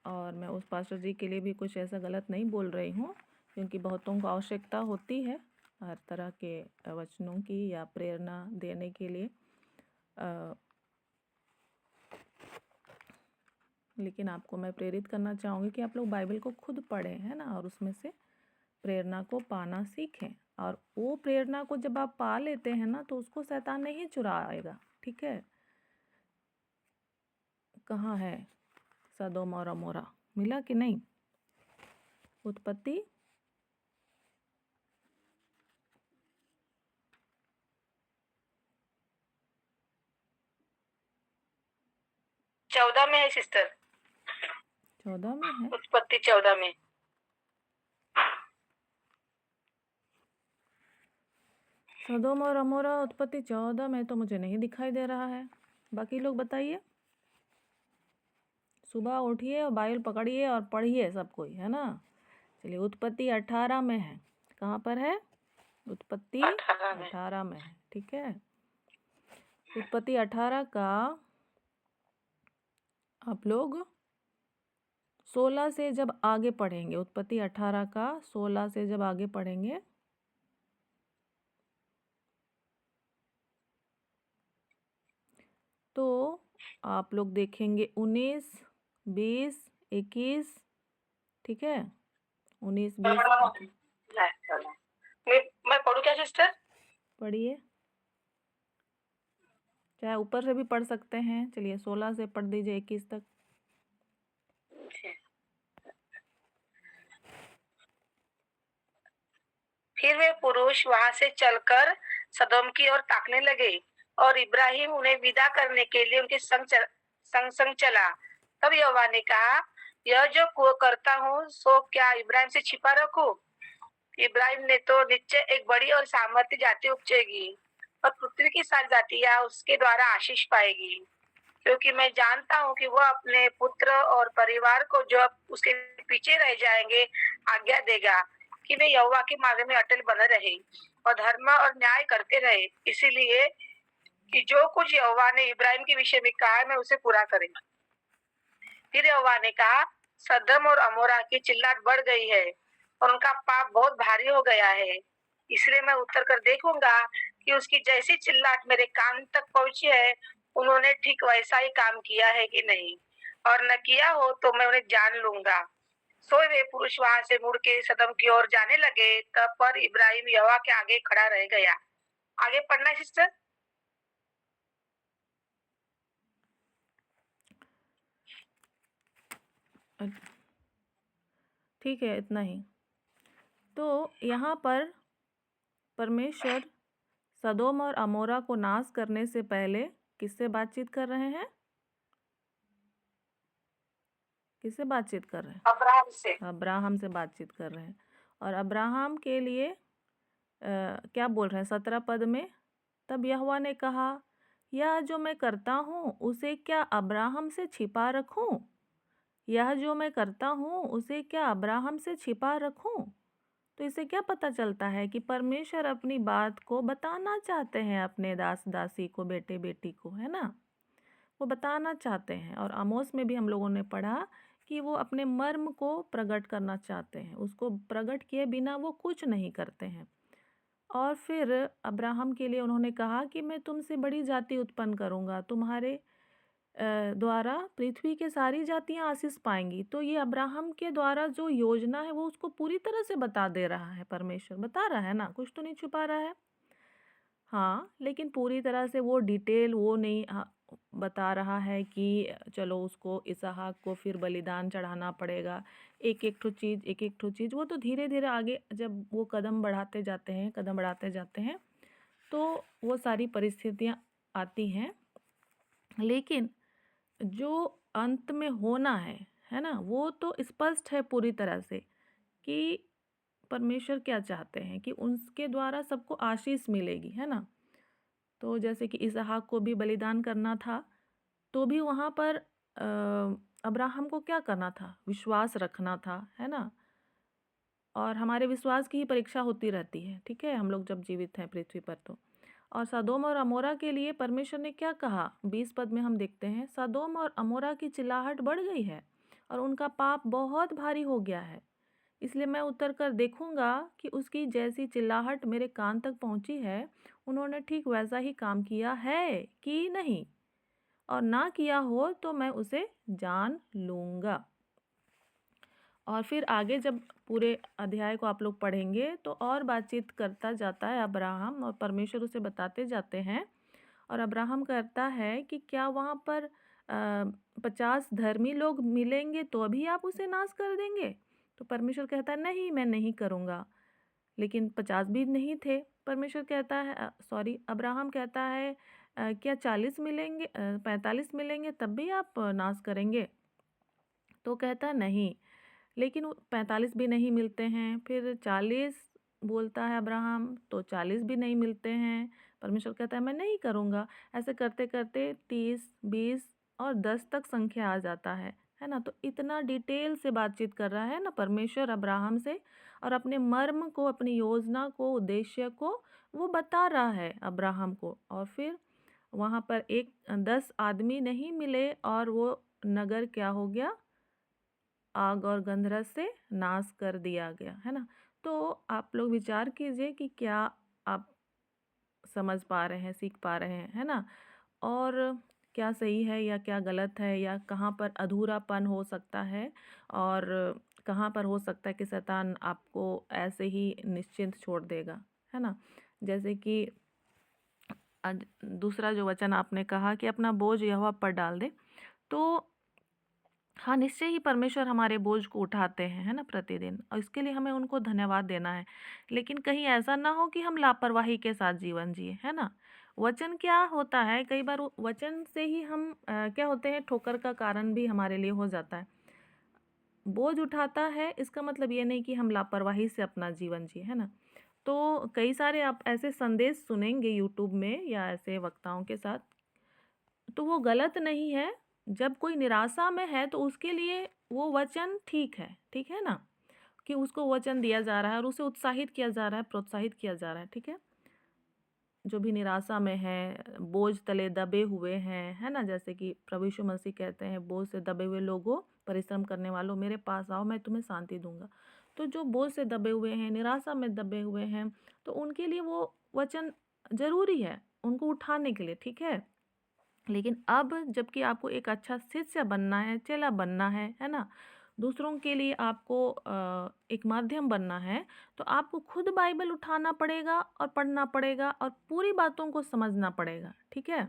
और मैं उस पास्टर जी के लिए भी कुछ ऐसा गलत नहीं बोल रही हूँ, क्योंकि बहुतों को आवश्यकता होती है हर तरह के वचनों की या प्रेरणा देने के लिए, लेकिन आपको मैं प्रेरित करना चाहूँगी कि आप लोग बाइबल को खुद पढ़ें, है ना, और उसमें से प्रेरणा को पाना सीखें। और वो प्रेरणा को जब आप पा लेते हैं ना, तो उसको शैतान नहीं चुराएगा। ठीक है, कहाँ है सदोम और अमोरा, मिला कि नहीं? उत्पत्ति 14 में है सिस्टर। 14 में है, उत्पत्ति 14 में। सदोम और अमोरा उत्पत्ति 14 में तो मुझे नहीं दिखाई दे रहा है। बाकी लोग बताइए। सुबह उठिए और बाइबल पकड़िए और पढ़िए सब कोई, है ना। चलिए, उत्पत्ति 18 में है। कहाँ पर है? उत्पत्ति 18 में है। ठीक है, उत्पत्ति 18 का आप लोग 16 से जब आगे पढ़ेंगे, उत्पत्ति 18 का 16 से जब आगे पढ़ेंगे, तो आप लोग देखेंगे 19, 20, 21। ठीक है, 19, 20, मैं पढ़ूं क्या सिस्टर? पढ़िए, चाहे ऊपर से भी पढ़ सकते हैं। चलिए, 16 से पढ़ दीजिए 21 तक। फिर वे पुरुष वहां से चलकर सदोम की ओर ताकने लगे और इब्राहिम उन्हें विदा करने के लिए उनके संग चला। तब यहोवा ने कहा, यह जो करता हूँ सो क्या इब्राहिम से छिपा रखूं? इब्राहिम ने तो निश्चय एक बड़ी और सामर्थ्य जाति उपजेगी और पृथ्वी की सारी जातियां उसके द्वारा आशीष पाएगी, क्योंकि मैं जानता हूँ कि वह अपने पुत्र और परिवार को जो उसके पीछे रह जाएंगे आज्ञा देगा कि वे यहोवा के मार्ग में अटल बने रहे और धर्म और न्याय करते रहे, इसीलिए कि जो कुछ यहोवा ने इब्राहिम के विषय में कहा है मैं उसे पूरा करूंगा। फिर यहोवा ने कहा, सदम और अमोरा की चिल्लाहट बढ़ गई है और उनका पाप बहुत भारी हो गया है, इसलिए मैं उतर कर देखूंगा कि उसकी जैसी चिल्लाहट मेरे कान तक पहुंची है, उन्होंने ठीक वैसा ही काम किया है कि नहीं, और न किया हो तो मैं उन्हें जान लूंगा। सोए वे पुरुष वहां से मुड़ के सदम की ओर जाने लगे, तब पर इब्राहिम यहोवा के आगे खड़ा रह गया। आगे पढ़ना है सिस्टर। ठीक है, इतना ही। तो यहाँ पर परमेश्वर सदोम और अमोरा को नाश करने से पहले किससे बातचीत कर रहे हैं? किससे बातचीत कर रहे हैं? अब्राहम से। अब्राहम से बातचीत कर रहे हैं। और अब्राहम के लिए क्या बोल रहे हैं 17 पद में? तब यहोवा ने कहा, यह जो मैं करता हूँ उसे क्या अब्राहम से छिपा रखूँ? यह जो मैं करता हूँ उसे क्या अब्राहम से छिपा रखूँ? तो इससे क्या पता चलता है कि परमेश्वर अपनी बात को बताना चाहते हैं अपने दास दासी को, बेटे बेटी को, है ना? वो बताना चाहते हैं। और आमोस में भी हम लोगों ने पढ़ा कि वो अपने मर्म को प्रकट करना चाहते हैं, उसको प्रकट किए बिना वो कुछ नहीं करते हैं। और फिर अब्राहम के लिए उन्होंने कहा कि मैं तुमसे बड़ी जाति उत्पन्न करूंगा, तुम्हारे द्वारा पृथ्वी के सारी जातियां आशीष पाएंगी। तो ये अब्राहम के द्वारा जो योजना है वो उसको पूरी तरह से बता दे रहा है, परमेश्वर बता रहा है ना, कुछ तो नहीं छुपा रहा है। हाँ, लेकिन पूरी तरह से वो डिटेल वो नहीं बता रहा है कि चलो उसको इसहाक को फिर बलिदान चढ़ाना पड़ेगा, एक एक ठो चीज़। वो तो धीरे धीरे आगे जब वो कदम बढ़ाते जाते हैं तो वो सारी परिस्थितियाँ आती हैं। लेकिन जो अंत में होना है ना, वो तो स्पष्ट है पूरी तरह से कि परमेश्वर क्या चाहते हैं कि उनके द्वारा सबको आशीष मिलेगी, है ना। तो जैसे कि इसहाक को भी बलिदान करना था, तो भी वहाँ पर अब्राहम को क्या करना था? विश्वास रखना था, है ना। और हमारे विश्वास की ही परीक्षा होती रहती है, ठीक है, हम लोग जब जीवित हैं पृथ्वी पर तो। और सदोम और अमोरा के लिए परमेश्वर ने क्या कहा? 20 पद में हम देखते हैं, सदोम और अमोरा की चिल्लाहट बढ़ गई है और उनका पाप बहुत भारी हो गया है, इसलिए मैं उतर कर देखूंगा कि उसकी जैसी चिल्लाहट मेरे कान तक पहुंची है, उन्होंने ठीक वैसा ही काम किया है कि नहीं, और ना किया हो तो मैं उसे जान लूंगा। और फिर आगे जब पूरे अध्याय को आप लोग पढ़ेंगे तो और बातचीत करता जाता है अब्राहम, और परमेश्वर उसे बताते जाते हैं। और अब्राहम कहता है कि क्या वहाँ पर 50 धर्मी लोग मिलेंगे तो अभी आप उसे नाश कर देंगे? तो परमेश्वर कहता है नहीं, मैं नहीं करूँगा। लेकिन 50 भी नहीं थे। परमेश्वर कहता है अब्राहम कहता है क्या 40 मिलेंगे, 45 मिलेंगे तब भी आप नाश करेंगे? तो कहता है नहीं। लेकिन 45 भी नहीं मिलते हैं, फिर 40 बोलता है अब्राहम, तो 40 भी नहीं मिलते हैं। परमेश्वर कहता है मैं नहीं करूँगा। ऐसे करते करते 30, 20 और 10 तक संख्या आ जाता है ना। तो इतना डिटेल से बातचीत कर रहा है ना परमेश्वर अब्राहम से, और अपने मर्म को, अपनी योजना को, उद्देश्य को वो बता रहा है अब्राहम को। और फिर वहाँ पर 10 आदमी नहीं मिले और वो नगर क्या हो गया? आग और गंधरस से नाश कर दिया गया, है ना। तो आप लोग विचार कीजिए कि क्या आप समझ पा रहे हैं, सीख पा रहे हैं, है ना। और क्या सही है या क्या गलत है, या कहाँ पर अधूरापन हो सकता है, और कहाँ पर हो सकता है कि शैतान आपको ऐसे ही निश्चिंत छोड़ देगा, है ना। जैसे कि आज दूसरा जो वचन आपने कहा कि अपना बोझ यहोवा पर डाल दे, तो हाँ, निश्चय ही परमेश्वर हमारे बोझ को उठाते हैं, है ना, प्रतिदिन, और इसके लिए हमें उनको धन्यवाद देना है। लेकिन कहीं ऐसा ना हो कि हम लापरवाही के साथ जीवन जिए, है ना। वचन क्या होता है, कई बार वचन से ही हम क्या होते हैं, ठोकर का कारण भी हमारे लिए हो जाता है। बोझ उठाता है इसका मतलब ये नहीं कि हम लापरवाही से अपना जीवन जिए, है ना। तो कई सारे आप ऐसे संदेश सुनेंगे यूट्यूब में या ऐसे वक्ताओं के साथ, तो वो गलत नहीं है। जब कोई निराशा में है तो उसके लिए वो वचन ठीक है ना। कि उसको वचन दिया जा रहा है और उसे उत्साहित किया जा रहा है, प्रोत्साहित किया जा रहा है, ठीक है। जो भी निराशा में है, बोझ तले दबे हुए हैं, है ना, जैसे कि प्रभु यीशु मसीह कहते हैं, बोझ से दबे हुए लोगों, परिश्रम करने वालों, मेरे पास आओ, मैं तुम्हें शांति दूंगा। तो जो बोझ से दबे हुए हैं, निराशा में दबे हुए हैं, तो उनके लिए वो वचन जरूरी है, उनको उठाने के लिए, ठीक है। लेकिन अब जबकि आपको एक अच्छा शिष्य बनना है, चेला बनना है ना, दूसरों के लिए आपको एक माध्यम बनना है, तो आपको खुद बाइबल उठाना पड़ेगा और पढ़ना पड़ेगा और पूरी बातों को समझना पड़ेगा, ठीक है।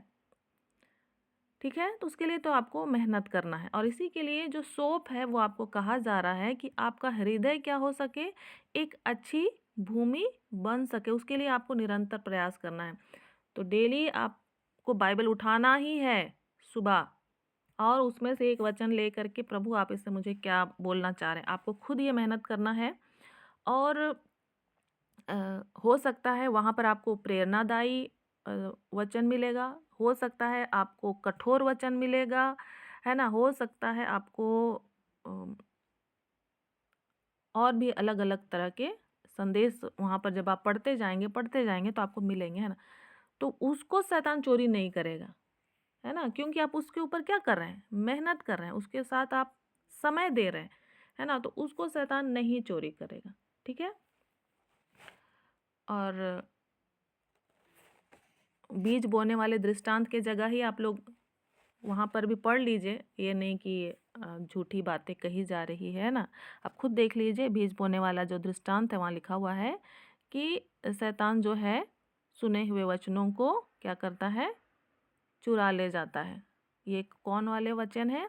ठीक है, तो उसके लिए तो आपको मेहनत करना है और इसी के लिए जो सोप है वो आपको कहा जा रहा है कि आपका हृदय क्या हो सके, एक अच्छी भूमि बन सके, उसके लिए आपको निरंतर प्रयास करना है। तो डेली आपको बाइबल उठाना ही है सुबह और उसमें से एक वचन लेकर के, प्रभु आप इससे मुझे क्या बोलना चाह रहे हैं, आपको खुद ये मेहनत करना है। और हो सकता है वहाँ पर आपको प्रेरणादायी वचन मिलेगा, हो सकता है आपको कठोर वचन मिलेगा, है ना, हो सकता है आपको अम, और भी अलग अलग तरह के संदेश वहाँ पर जब आप पढ़ते जाएंगे तो आपको मिलेंगे, है ना। तो उसको शैतान चोरी नहीं करेगा, है ना, क्योंकि आप उसके ऊपर क्या कर रहे हैं, मेहनत कर रहे हैं, उसके साथ आप समय दे रहे हैं, है ना, तो उसको शैतान नहीं चोरी करेगा, ठीक है। और बीज बोने वाले दृष्टांत के जगह ही आप लोग वहाँ पर भी पढ़ लीजिए, ये नहीं कि झूठी बातें कही जा रही है ना, आप खुद देख लीजिए। बीज बोने वाला जो दृष्टांत है वहाँ लिखा हुआ है कि शैतान जो है सुने हुए वचनों को क्या करता है, चुरा ले जाता है। ये कौन वाले वचन है,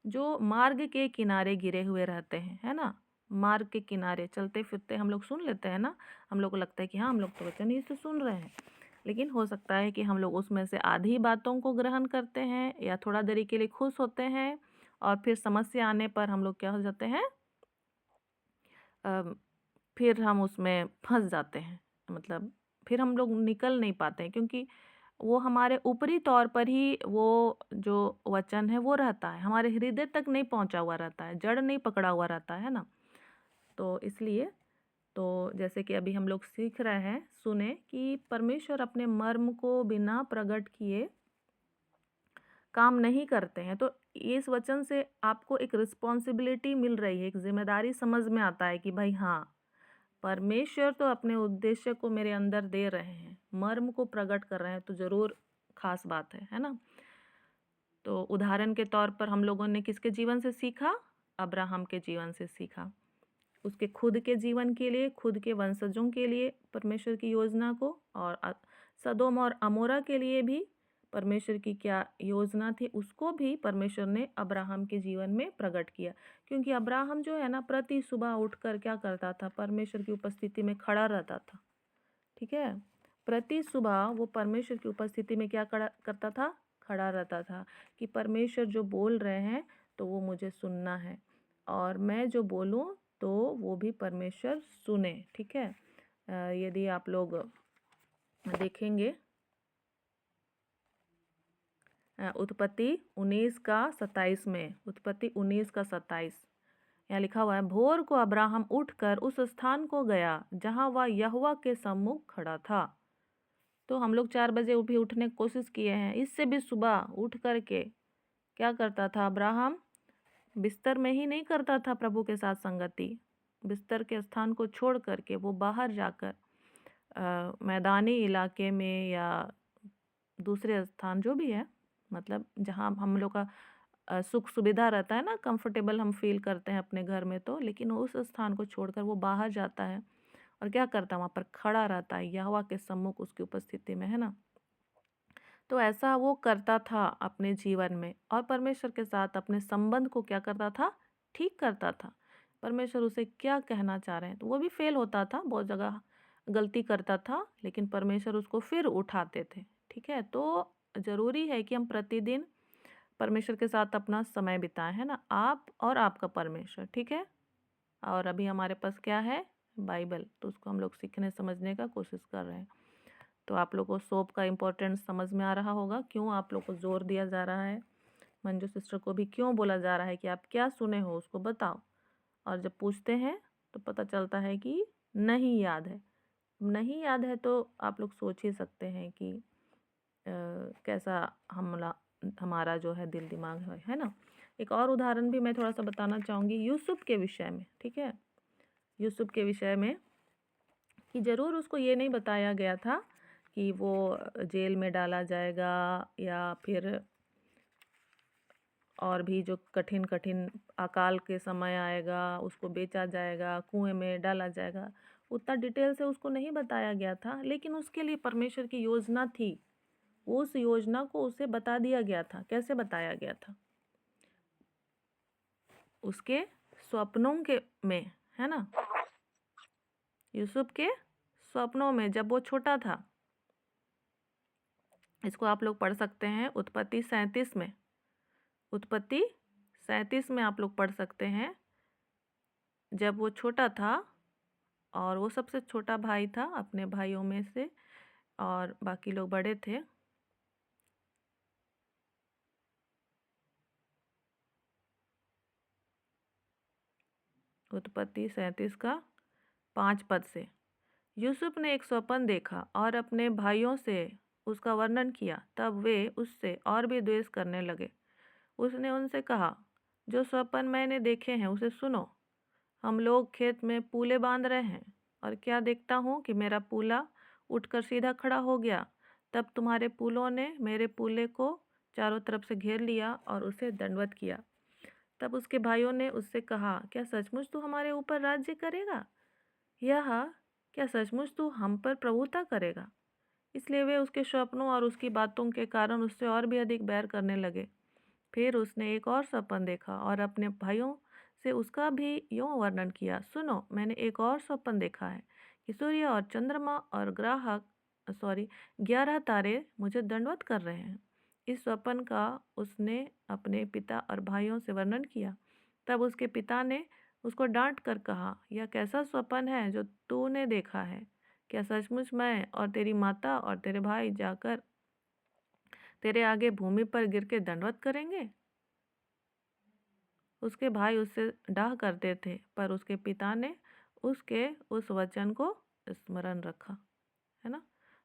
जो मार्ग के किनारे गिरे हुए रहते हैं, है ना, मार्ग के किनारे चलते फिरते हम लोग सुन लेते हैं ना, हम लोग को लगता है कि हाँ हम लोग तो वचन ही से सुन रहे हैं, लेकिन हो सकता है कि हम लोग उसमें से आधी बातों को ग्रहण करते हैं या थोड़ा देरी के लिए खुश होते हैं और फिर समस्या आने पर हम लोग क्या हो जाते हैं, फिर हम उसमें फंस जाते हैं, मतलब फिर हम लोग निकल नहीं पाते हैं, क्योंकि वो हमारे ऊपरी तौर पर ही वो जो वचन है वो रहता है, हमारे हृदय तक नहीं पहुंचा हुआ रहता है, जड़ नहीं पकड़ा हुआ रहता है ना। तो इसलिए तो जैसे कि अभी हम लोग सीख रहे हैं, सुने कि परमेश्वर अपने मर्म को बिना प्रकट किए काम नहीं करते हैं। तो इस वचन से आपको एक रिस्पॉन्सिबिलिटी मिल रही है, एक जिम्मेदारी समझ में आता है कि भाई हाँ, परमेश्वर तो अपने उद्देश्य को मेरे अंदर दे रहे हैं, मर्म को प्रकट कर रहे हैं, तो ज़रूर खास बात है ना। तो उदाहरण के तौर पर हम लोगों ने किसके जीवन से सीखा, अब्राहम के जीवन से सीखा, उसके खुद के जीवन के लिए, खुद के वंशजों के लिए परमेश्वर की योजना को, और सदोम और अमोरा के लिए भी परमेश्वर की क्या योजना थी उसको भी परमेश्वर ने अब्राहम के जीवन में प्रकट किया। क्योंकि अब्राहम जो है ना, प्रति सुबह उठकर क्या करता था, परमेश्वर की उपस्थिति में खड़ा रहता था, ठीक है। प्रति सुबह वो परमेश्वर की उपस्थिति में क्या करता था, खड़ा रहता था कि परमेश्वर जो बोल रहे हैं तो वो मुझे सुनना है, और मैं जो बोलूं तो वो भी परमेश्वर सुने, ठीक है। यदि आप लोग देखेंगे उत्पत्ति 19 का 27 में, उत्पत्ति 19 का 27 यहाँ लिखा हुआ है, भोर को अब्राहम उठकर उस स्थान को गया जहाँ वह यहोवा के सम्मुख खड़ा था। तो हम लोग 4 बजे भी उठने की कोशिश किए हैं, इससे भी सुबह उठ करके क्या करता था अब्राहम, बिस्तर में ही नहीं करता था प्रभु के साथ संगति, बिस्तर के स्थान को छोड़ करके वो बाहर जाकर मैदानी इलाके में या दूसरे स्थान जो भी है, मतलब जहाँ हम लोग का सुख सुविधा रहता है ना, कंफर्टेबल हम फील करते हैं अपने घर में, तो लेकिन उस स्थान को छोड़कर वो बाहर जाता है और क्या करता है, वहाँ पर खड़ा रहता है यहोवा के सम्मुख उसकी उपस्थिति में, है ना। तो ऐसा वो करता था अपने जीवन में और परमेश्वर के साथ अपने संबंध को क्या करता था, ठीक करता था। परमेश्वर उसे क्या कहना चाह रहे हैं, तो वो भी फेल होता था, बहुत जगह गलती करता था, लेकिन परमेश्वर उसको फिर उठाते थे, ठीक है। तो ज़रूरी है कि हम प्रतिदिन परमेश्वर के साथ अपना समय बिताएं, है ना, आप और आपका परमेश्वर, ठीक है। और अभी हमारे पास क्या है, बाइबल, तो उसको हम लोग सीखने समझने का कोशिश कर रहे हैं। तो आप लोग को सोप का इम्पोर्टेंस समझ में आ रहा होगा, क्यों आप लोग को जोर दिया जा रहा है, मंजू सिस्टर को भी क्यों बोला जा रहा है कि आप क्या सुने हो उसको बताओ। और जब पूछते हैं तो पता चलता है कि नहीं याद है। नहीं याद है तो आप लोग सोच ही सकते हैं कि कैसा हमारा जो है दिल दिमाग है ना। एक और उदाहरण भी मैं थोड़ा सा बताना चाहूँगी यूसुफ के विषय में, ठीक है। यूसुफ के विषय में कि ज़रूर उसको ये नहीं बताया गया था कि वो जेल में डाला जाएगा या फिर और भी जो कठिन कठिन अकाल के समय आएगा, उसको बेचा जाएगा, कुएं में डाला जाएगा, उतना डिटेल से उसको नहीं बताया गया था। लेकिन उसके लिए परमेश्वर की योजना थी, उस योजना को उसे बता दिया गया था। कैसे बताया गया था? उसके स्वप्नों के में, है ना। यूसुफ के स्वप्नों में जब वो छोटा था, इसको आप लोग पढ़ सकते हैं उत्पत्ति 37 में। उत्पत्ति 37 में आप लोग पढ़ सकते हैं। जब वो छोटा था और वो सबसे छोटा भाई था अपने भाइयों में से, और बाकी लोग बड़े थे। उत्पत्ति 37 का 5 पद से, यूसुफ ने एक स्वप्न देखा और अपने भाइयों से उसका वर्णन किया। तब वे उससे और भी द्वेष करने लगे। उसने उनसे कहा, जो स्वप्न मैंने देखे हैं उसे सुनो। हम लोग खेत में पूले बांध रहे हैं और क्या देखता हूँ कि मेरा पूला उठकर सीधा खड़ा हो गया। तब तुम्हारे पूलों ने मेरे पूले को चारों तरफ से घेर लिया और उसे दंडवत किया। तब उसके भाइयों ने उससे कहा, क्या सचमुच तू हमारे ऊपर राज्य करेगा? यह क्या सचमुच तू हम पर प्रभुता करेगा? इसलिए वे उसके स्वप्नों और उसकी बातों के कारण उससे और भी अधिक बैर करने लगे। फिर उसने एक और स्वप्न देखा और अपने भाइयों से उसका भी यूं वर्णन किया। सुनो, मैंने एक और स्वप्न देखा है कि सूर्य और चंद्रमा और 11 तारे मुझे दंडवत कर रहे हैं। इस स्वप्न का उसने अपने पिता और भाइयों से वर्णन किया। तब उसके पिता ने उसको डांट कर कहा, यह कैसा स्वप्न है जो तूने देखा है? क्या सचमुच मैं और तेरी माता और तेरे भाई जाकर तेरे आगे भूमि पर गिर के दंडवत करेंगे? उसके भाई उससे डाह करते थे, पर उसके पिता ने उसके उस वचन को स्मरण रखा, है ना।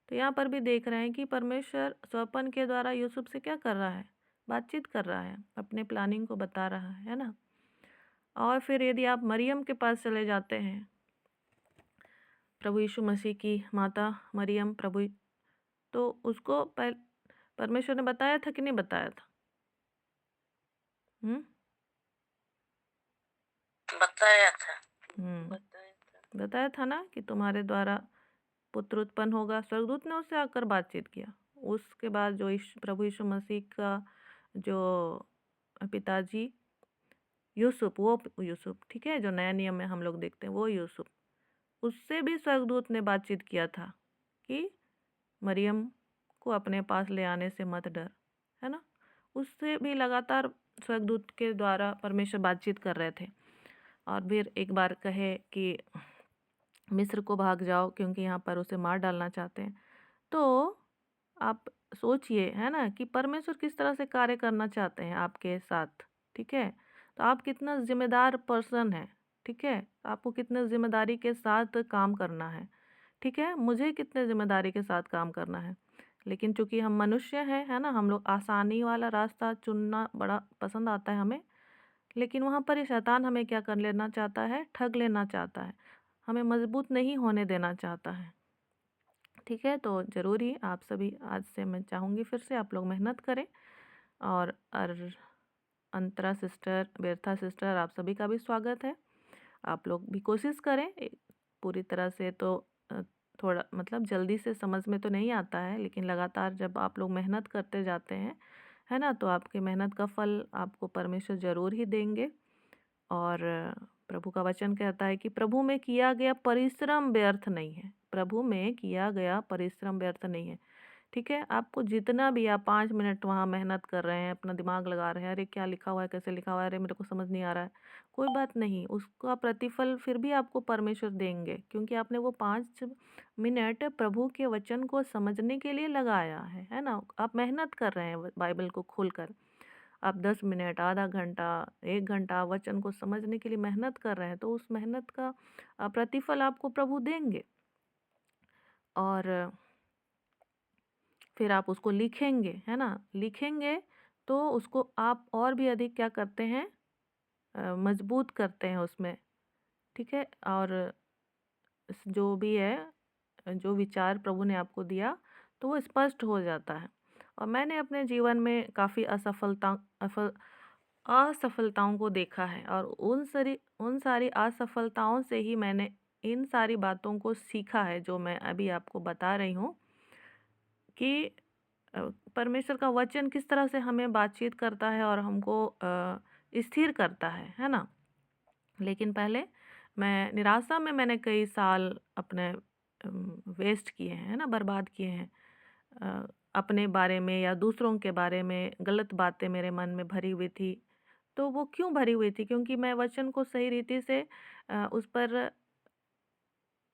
तो यहाँ पर भी देख रहे हैं कि परमेश्वर स्वप्न के द्वारा यूसुफ से क्या कर रहा है? बातचीत कर रहा है, अपने प्लानिंग को बता रहा है ना। और फिर यदि आप मरियम के पास चले जाते हैं, प्रभु यीशु मसीह की माता मरियम, तो उसको परमेश्वर ने बताया था कि नहीं बताया था? बताया था। बताया था ना कि तुम्हारे द्वारा पुत्र उत्पन्न होगा। स्वर्गदूत ने उससे आकर बातचीत किया। उसके बाद जो प्रभु यीशु मसीह का जो पिताजी यूसुफ, वो यूसुफ, ठीक है, जो नया नियम में हम लोग देखते हैं वो यूसुफ, उससे भी स्वर्गदूत ने बातचीत किया था कि मरियम को अपने पास ले आने से मत डर, है ना। उससे भी लगातार स्वर्गदूत के द्वारा परमेश्वर बातचीत कर रहे थे। और फिर एक बार कहे कि मिस्र को भाग जाओ क्योंकि यहाँ पर उसे मार डालना चाहते हैं। तो आप सोचिए, है ना, कि परमेश्वर किस तरह से कार्य करना चाहते हैं आपके साथ, ठीक है। तो आप कितना जिम्मेदार पर्सन है, ठीक है, आपको कितने जिम्मेदारी के साथ काम करना है, ठीक है, मुझे कितने जिम्मेदारी के साथ काम करना है। लेकिन चूंकि हम मनुष्य हैं, है ना, हम लोग आसानी वाला रास्ता चुनना बड़ा पसंद आता है हमें। लेकिन वहाँ पर ये शैतान हमें क्या कर लेना चाहता है? ठग लेना चाहता है, हमें मजबूत नहीं होने देना चाहता है, ठीक है। तो ज़रूरी आप सभी, आज से मैं चाहूँगी फिर से आप लोग मेहनत करें। और अंतरा सिस्टर, व्यर्था सिस्टर, आप सभी का भी स्वागत है। आप लोग भी कोशिश करें। पूरी तरह से तो थोड़ा मतलब जल्दी से समझ में तो नहीं आता है, लेकिन लगातार जब आप लोग मेहनत करते जाते हैं, है ना, तो आपकी मेहनत का फल आपको परमेश्वर ज़रूर ही देंगे। और प्रभु का वचन कहता है कि प्रभु में किया गया परिश्रम व्यर्थ नहीं है। प्रभु में किया गया परिश्रम व्यर्थ नहीं है, ठीक है। आपको जितना भी आप 5 मिनट वहाँ मेहनत कर रहे हैं, अपना दिमाग लगा रहे हैं, अरे क्या लिखा हुआ है, कैसे लिखा हुआ है, अरे मेरे को समझ नहीं आ रहा है, कोई बात नहीं, उसका प्रतिफल फिर भी आपको परमेश्वर देंगे, क्योंकि आपने वो 5 मिनट प्रभु के वचन को समझने के लिए लगाया है ना। आप मेहनत कर रहे हैं बाइबल को खोलकर, आप 10 मिनट, आधा घंटा, 1 घंटा वचन को समझने के लिए मेहनत कर रहे हैं, तो उस मेहनत का प्रतिफल आपको प्रभु देंगे। और फिर आप उसको लिखेंगे, है ना? लिखेंगे तो उसको आप और भी अधिक क्या करते हैं, मजबूत करते हैं उसमें, ठीक है? और जो भी है, जो विचार प्रभु ने आपको दिया, तो वो स्पष्ट हो जाता है। और मैंने अपने जीवन में काफ़ी असफलताओं को देखा है, और उन सारी असफलताओं से ही मैंने इन सारी बातों को सीखा है, जो मैं अभी आपको बता रही हूँ कि अ, परमेश्वर का वचन किस तरह से हमें बातचीत करता है और हमको स्थिर करता है ना? लेकिन पहले मैं निराशा में मैंने कई साल अपने वेस्ट किए हैं, है ना? बर्बाद किए हैं। अ, अपने बारे में या दूसरों के बारे में गलत बातें मेरे मन में भरी हुई थी। तो वो क्यों भरी हुई थी? क्योंकि मैं वचन को सही रीति से उस पर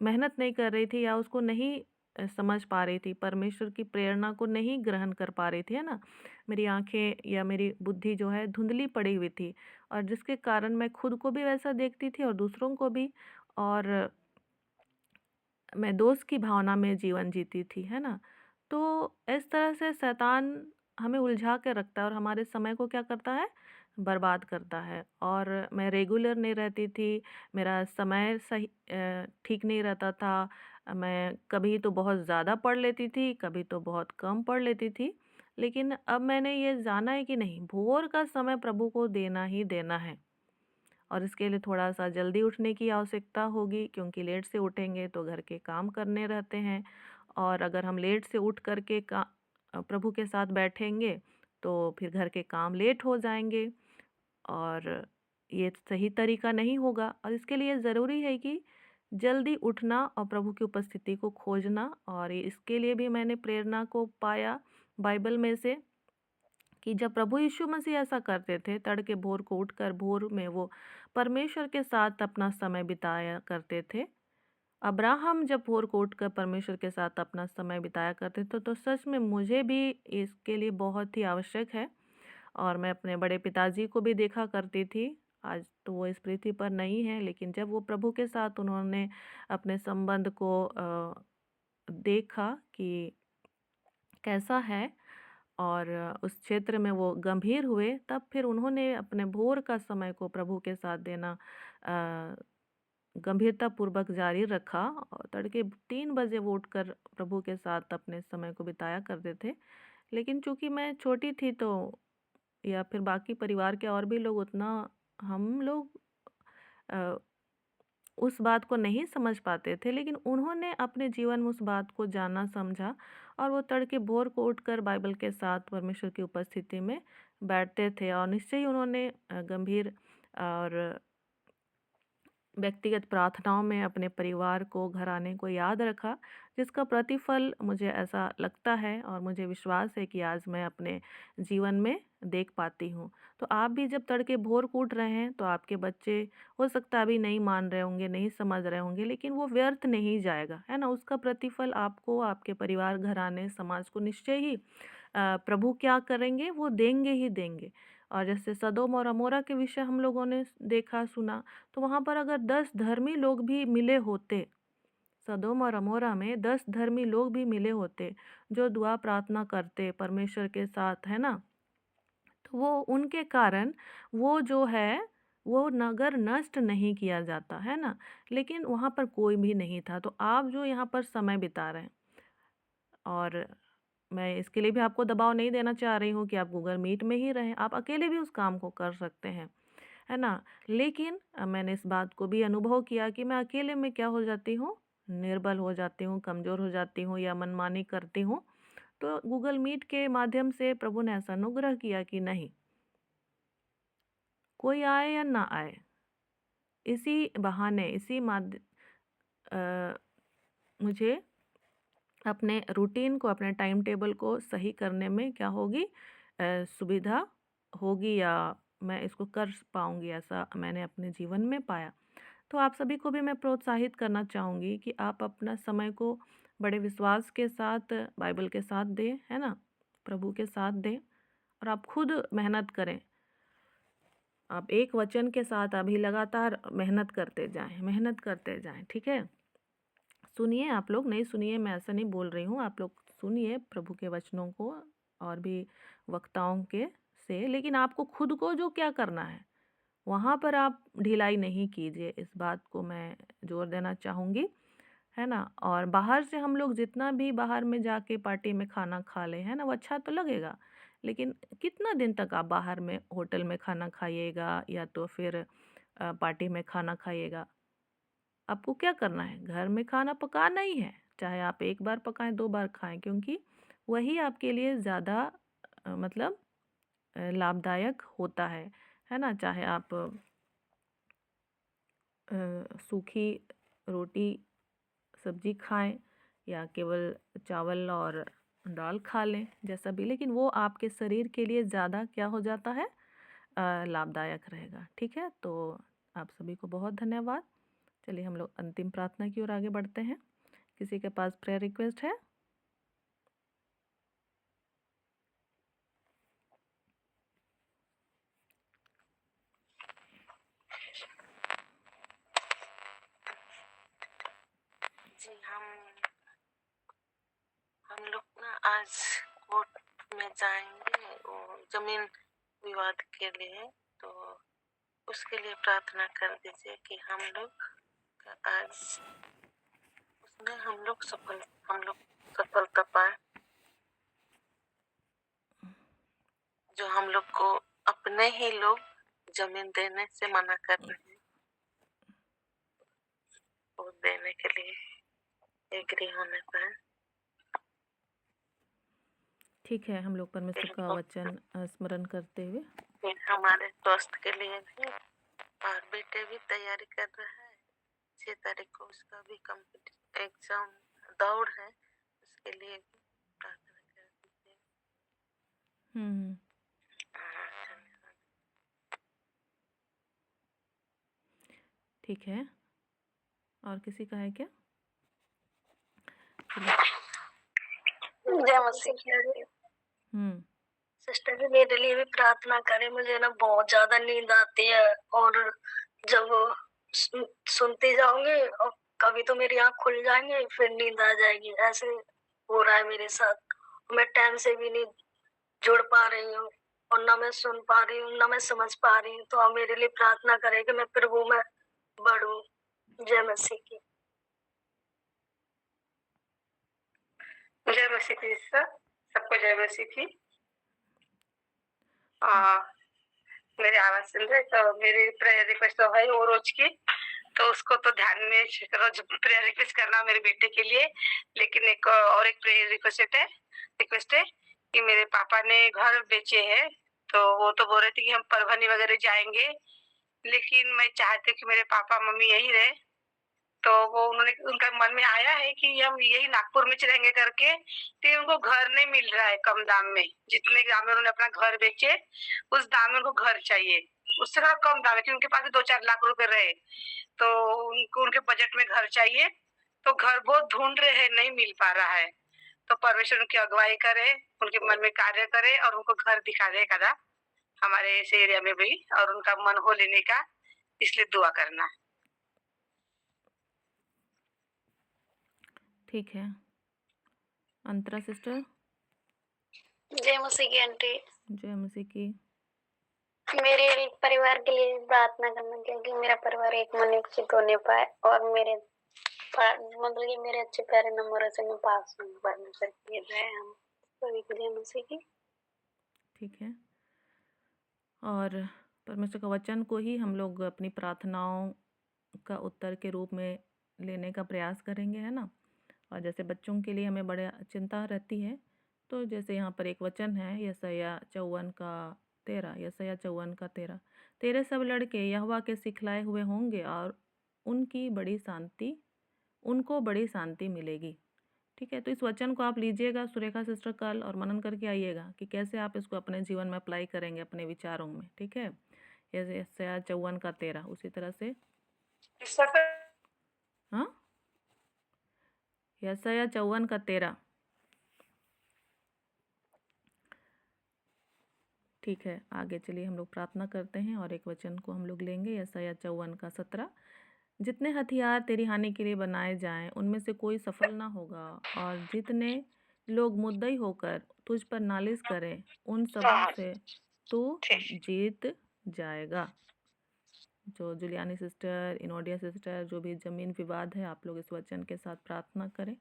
मेहनत नहीं कर रही थी, या उसको नहीं समझ पा रही थी, परमेश्वर की प्रेरणा को नहीं ग्रहण कर पा रही थी, है ना? मेरी आँखें या मेरी बुद्धि जो है धुंधली पड़ी हुई थी, और जिसके कारण मैं खुद को भी वैसा देखती थी और दूसरों को भी, और मैं दोष की भावना में जीवन जीती थी, है ना? तो इस तरह से शैतान हमें उलझा के रखता है और हमारे समय को क्या करता है? बर्बाद करता है। और मैं रेगुलर नहीं रहती थी, मेरा समय सही ठीक नहीं रहता था। मैं कभी तो बहुत ज़्यादा पढ़ लेती थी, कभी तो बहुत कम पढ़ लेती थी। लेकिन अब मैंने ये जाना है कि नहीं, भोर का समय प्रभु को देना ही देना है। और इसके लिए थोड़ा-सा जल्दी उठने की आवश्यकता होगी, क्योंकि लेट से उठेंगे तो घर के काम करने रहते हैं, और अगर हम लेट से उठ कर के प्रभु के साथ बैठेंगे, तो फिर घर के काम लेट हो जाएँगे, और ये सही तरीका नहीं होगा। और इसके लिए ज़रूरी है कि जल्दी उठना और प्रभु की उपस्थिति को खोजना, और इसके लिए भी मैंने प्रेरणा को पाया बाइबल में से, कि जब प्रभु यीशु मसीह ऐसा करते थे, तड़के भोर को उठकर भोर में वो परमेश्वर के साथ अपना समय बिताया करते थे। अब्राहम जब भोर को उठकर परमेश्वर के साथ अपना समय बिताया करते थे, तो सच में मुझे भी इसके लिए बहुत ही आवश्यक है। और मैं अपने बड़े पिताजी को भी देखा करती थी। आज तो वो इस पृथ्वी पर नहीं है, लेकिन जब वो प्रभु के साथ उन्होंने अपने संबंध को देखा कि कैसा है, और उस क्षेत्र में वो गंभीर हुए, तब फिर उन्होंने अपने भोर का समय को प्रभु के साथ देना गंभीरतापूर्वक जारी रखा, और तड़के 3 बजे वो उठकर प्रभु के साथ अपने समय को बिताया करते थे। लेकिन चूँकि मैं छोटी थी, तो या फिर बाकी परिवार के और भी लोग उतना, हम लोग अ, उस बात को नहीं समझ पाते थे, लेकिन उन्होंने अपने जीवन में उस बात को जाना समझा, और वो तड़के भोर को उठकर बाइबल के साथ परमेश्वर की उपस्थिति में बैठते थे, और निश्चय ही उन्होंने गंभीर और व्यक्तिगत प्रार्थनाओं में अपने परिवार को, घराने को याद रखा, जिसका प्रतिफल मुझे ऐसा लगता है और मुझे विश्वास है कि आज मैं अपने जीवन में देख पाती हूँ। तो आप भी जब तड़के भोर को उठ रहे हैं, तो आपके बच्चे हो सकता है अभी नहीं मान रहे होंगे, नहीं समझ रहे होंगे, लेकिन वो व्यर्थ नहीं जाएगा, है ना? उसका प्रतिफल आपको, आपके परिवार, घराने, समाज को निश्चय ही प्रभु क्या करेंगे, वो देंगे ही देंगे। और जैसे सदोम और अमोरा के विषय हम लोगों ने देखा, सुना, तो वहाँ पर अगर 10 धर्मी लोग भी मिले होते, सदोम और अमोरा में 10 धर्मी लोग भी मिले होते, जो दुआ प्रार्थना करते परमेश्वर के साथ, है ना? तो वो उनके कारण वो जो है, वो नगर नष्ट नहीं किया जाता, है ना? लेकिन वहाँ पर कोई भी नहीं था। तो आप जो यहाँ पर समय बिता रहे हैं, और मैं इसके लिए भी आपको दबाव नहीं देना चाह रही हूँ कि आप गूगल मीट में ही रहें, आप अकेले भी उस काम को कर सकते हैं, है ना? लेकिन मैंने इस बात को भी अनुभव किया कि मैं अकेले में क्या हो जाती हूँ, निर्बल हो जाती हूँ, कमज़ोर हो जाती हूँ, या मनमानी करती हूँ। तो गूगल मीट के माध्यम से प्रभु ने ऐसा अनुग्रह किया कि नहीं, कोई आए या ना आए, इसी बहाने, इसी अ, मुझे अपने रूटीन को, अपने टाइम टेबल को सही करने में क्या होगी, सुविधा होगी, या मैं इसको कर पाऊँगी, ऐसा मैंने अपने जीवन में पाया। तो आप सभी को भी मैं प्रोत्साहित करना चाहूँगी कि आप अपना समय को बड़े विश्वास के साथ बाइबल के साथ दें, है ना? प्रभु के साथ दें, और आप खुद मेहनत करें। आप एक वचन के साथ अभी लगातार मेहनत करते जाएं, ठीक है। सुनिए, आप लोग नहीं सुनिए, मैं ऐसा नहीं बोल रही हूँ, आप लोग सुनिए प्रभु के वचनों को और भी वक्ताओं के से, लेकिन आपको खुद को जो क्या करना है वहाँ पर आप ढिलाई नहीं कीजिए। इस बात को मैं जोर देना चाहूँगी, है ना। और बाहर से हम लोग जितना भी बाहर में जाके पार्टी में खाना खा लें, है ना, वो अच्छा तो लगेगा, लेकिन कितना दिन तक आप बाहर में होटल में खाना खाइएगा या तो फिर पार्टी में खाना खाइएगा। आपको क्या करना है, घर में खाना पकाना ही है, चाहे आप एक बार पकाएं 2 बार खाएं, क्योंकि वही आपके लिए ज़्यादा मतलब लाभदायक होता है ना। चाहे आप सूखी रोटी सब्जी खाएं या केवल चावल और दाल खा लें, जैसा भी, लेकिन वो आपके शरीर के लिए ज़्यादा क्या हो जाता है, लाभदायक रहेगा, ठीक है। तो आप सभी को बहुत धन्यवाद। चलिए हम लोग अंतिम प्रार्थना की ओर आगे बढ़ते हैं। किसी के पास प्रेयर रिक्वेस्ट है? जी, हम लोग ना आज कोर्ट में जाएंगे वो जमीन विवाद के लिए, तो उसके लिए प्रार्थना कर दीजिए कि हम लोग आज उसमें हम लोग सफलता पाए। जो हम लोग को अपने ही लोग जमीन देने से मना कर रहे हैं, वो देने के लिए एग्री होने पर ठीक है, हम लोग परमेश्वर का वचन स्मरण करते हुए फिर हमारे दोस्त के लिए भी, और बेटे भी तैयारी कर रहा है। 6 तारीख को उसका भी कम्पिटिशन एग्जाम दौड़ है, उसके लिए भी प्रार्थना कर दीजिए। ठीक है, और किसी का है क्या? जय मसीह। सिस्टर भी मेरे लिए भी प्रार्थना करें, मुझे ना बहुत ज्यादा नींद आती है, और जब सुनती जाऊंगी और कभी तो मेरी आँख खुल जाएंगी, फिर नींद आ जाएगी। ऐसे हो रहा है मेरे साथ। मैं टाइम से भी नहीं जुड़ पा रही हूँ, और ना मैं सुन पा रही हूँ, ना मैं समझ पा रही हूँ। तो आप मेरे लिए प्रार्थना करें कि मैं प्रभु में बढ़ूं। जय मसीह की। जय मसीह की सर, सबको जय मसीह की। मेरी आवाज सुन रहे? तो मेरी प्रेयर रिक्वेस्ट तो है वो रोज की, तो उसको तो ध्यान में रोज प्रेयर रिक्वेस्ट करना मेरे बेटे के लिए। लेकिन एक और एक प्रेयर रिक्वेस्ट है कि मेरे पापा ने घर बेचे हैं, तो वो तो बोल रहे थे कि हम परभनी वगैरह जाएंगे, लेकिन मैं चाहती हूँ कि मेरे पापा मम्मी यही रहे। तो वो उनका मन में आया है कि हम यही नागपुर में रहेंगे करके, तो उनको घर नहीं मिल रहा है कम दाम में। जितने दाम में उन्होंने अपना घर बेचे, उस दाम में उनको घर चाहिए। उससे थोड़ा कम दाम है क्योंकि उनके पास 2-4 लाख रुपए रहे, तो उनको उनके बजट में घर चाहिए। तो घर बहुत ढूंढ रहे हैं, नहीं मिल पा रहा है। तो परमेश्वर उनकी अगुवाई करे, उनके मन में कार्य करे और उनको घर दिखा दे कदा हमारे इस एरिया में भी, और उनका मन हो लेने का, इसलिए दुआ करना। ठीक है। अंतरा सिस्टर। जय मसीह की आंटी। जय मसीह की। मेरे परिवार के लिए प्रार्थना करना, क्योंकि मेरा परिवार एक मन एक चित होने पाए, और मेरे मतलब कि मेरे अच्छे प्यारे नंबरों से मैं पास हूँ परमेश्वर की दया है। हम सभी को जय मसीह की। ठीक है, और परमेश्वर का वचन को ही हम लोग अपनी प्रार्थनाओं का उत्तर के रूप में लेने का प्रयास करेंगे, है ना। और जैसे बच्चों के लिए हमें बड़ा चिंता रहती है, तो जैसे यहाँ पर एक वचन है यशायाह 54:13, तेरे सब लड़के यहोवा के सिखलाए हुए होंगे और उनको बड़ी शांति मिलेगी। ठीक है, तो इस वचन को आप लीजिएगा सुरेखा सिस्टर कल, और मनन करके आइएगा कि कैसे आप इसको अपने जीवन में अप्लाई करेंगे अपने विचारों में। ठीक है, यशायाह 54:13 उसी तरह से। हाँ, यशायाह 54:13। ठीक है, आगे चलिए हम लोग प्रार्थना करते हैं और एक वचन को हम लोग लेंगे, यशायाह 54 का 17। जितने हथियार तेरी हानि के लिए बनाए जाएं उनमें से कोई सफल ना होगा, और जितने लोग मुद्दई होकर तुझ पर नालिश करें उन सबों से तू जीत जाएगा। जो जुलियानी सिस्टर, इनोडिया सिस्टर, जो भी ज़मीन विवाद है, आप लोग इस वचन के साथ प्रार्थना करें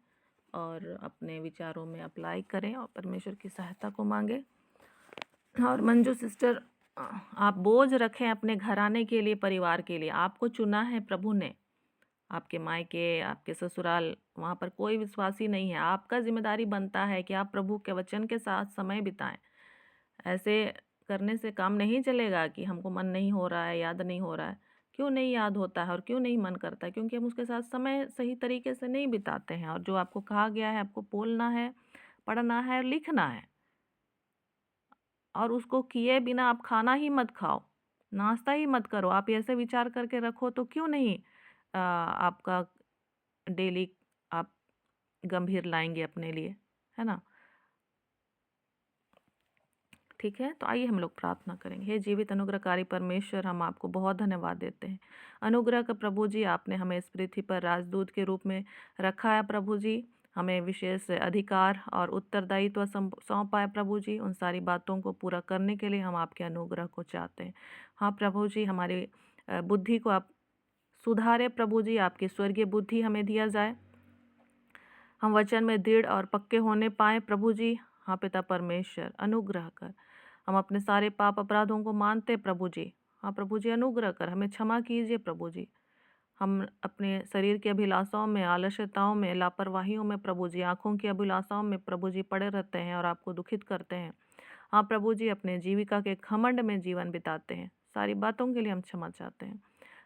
और अपने विचारों में अप्लाई करें और परमेश्वर की सहायता को मांगे। और मंजू सिस्टर, आप बोझ रखें अपने घराने के लिए, परिवार के लिए। आपको चुना है प्रभु ने। आपके मायके, आपके ससुराल, वहाँ पर कोई विश्वासी नहीं है। आपका जिम्मेदारी बनता है कि आप प्रभु के वचन के साथ समय बिताएं। ऐसे करने से काम नहीं चलेगा कि हमको मन नहीं हो रहा है, याद नहीं हो रहा है। क्यों नहीं याद होता है और क्यों नहीं मन करता है? क्योंकि हम उसके साथ समय सही तरीके से नहीं बिताते हैं। और जो आपको कहा गया है, आपको बोलना है, पढ़ना है, लिखना है, और उसको किए बिना आप खाना ही मत खाओ, नाश्ता ही मत करो। आप ऐसे विचार करके रखो तो क्यों नहीं आपका डेली आप गंभीर लाएंगे अपने लिए, है ना? ठीक है, तो आइए हम लोग प्रार्थना करेंगे। हे जीवित अनुग्रहकारी परमेश्वर, हम आपको बहुत धन्यवाद देते हैं। अनुग्रह का प्रभु जी, आपने हमें इस पृथ्वी पर राजदूत के रूप में रखा है प्रभु जी। हमें विशेष अधिकार और उत्तरदायित्व सौंपा है प्रभु जी। उन सारी बातों को पूरा करने के लिए हम आपके अनुग्रह को चाहते हैं। हाँ प्रभु जी, हमारी बुद्धि को आप सुधारे प्रभु जी। आपकी स्वर्गीय बुद्धि हमें दिया जाए, हम वचन में दृढ़ और पक्के होने पाए प्रभु जी। हाँ पिता परमेश्वर, अनुग्रह कर। हम अपने सारे पाप अपराधों को मानते प्रभु जी। हाँ प्रभु जी, अनुग्रह कर, हमें क्षमा कीजिए प्रभु जी। हम अपने शरीर की अभिलाषाओं में, आलस्यताओं में, लापरवाहियों में प्रभु जी, आँखों की अभिलाषाओं में प्रभु जी पड़े रहते हैं और आपको दुखित करते हैं। हाँ प्रभु जी, अपने जीविका के घमंड में जीवन बिताते हैं। सारी बातों के लिए हम क्षमा चाहते हैं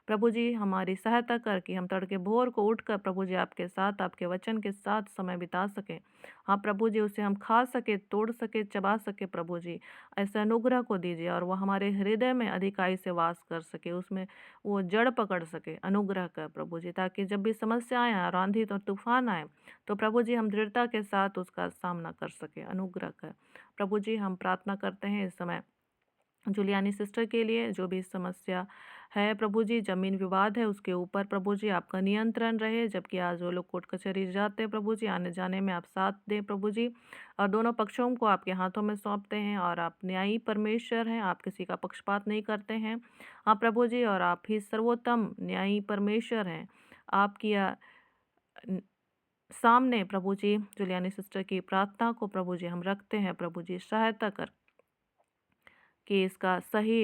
प्रभु जी। हमारी सहायता कर कि हम तड़के भोर को उठकर प्रभु जी आपके साथ, आपके वचन के साथ समय बिता सकें। हाँ प्रभु जी, उसे हम खा सके, तोड़ सके, चबा सके प्रभु जी। ऐसे अनुग्रह को दीजिए और वह हमारे हृदय में अधिकाई से वास कर सके, उसमें वो जड़ पकड़ सके। अनुग्रह कर प्रभु जी, ताकि जब भी समस्याएं आए, आंधी और तूफान आए, तो प्रभु जी हम दृढ़ता के साथ उसका सामना कर सके। अनुग्रह कर प्रभु जी। हम प्रार्थना करते हैं इस समय जुलियानी सिस्टर के लिए, जो भी समस्या है प्रभु जी, जमीन विवाद है, उसके ऊपर प्रभु जी आपका नियंत्रण रहे। जबकि आज वो लोग कोर्ट कचहरी जाते हैं प्रभु जी, आने जाने में आप साथ दें प्रभु जी। और दोनों पक्षों को आपके हाथों में सौंपते हैं, और आप न्यायी परमेश्वर हैं, आप किसी का पक्षपात नहीं करते हैं। हाँ प्रभु जी, और आप ही सर्वोत्तम न्यायी परमेश्वर हैं। आपकी न- सामने प्रभु जी जुलियानी सिस्टर की प्रार्थना को प्रभु जी हम रखते हैं प्रभु जी। सहायता कर कि इसका सही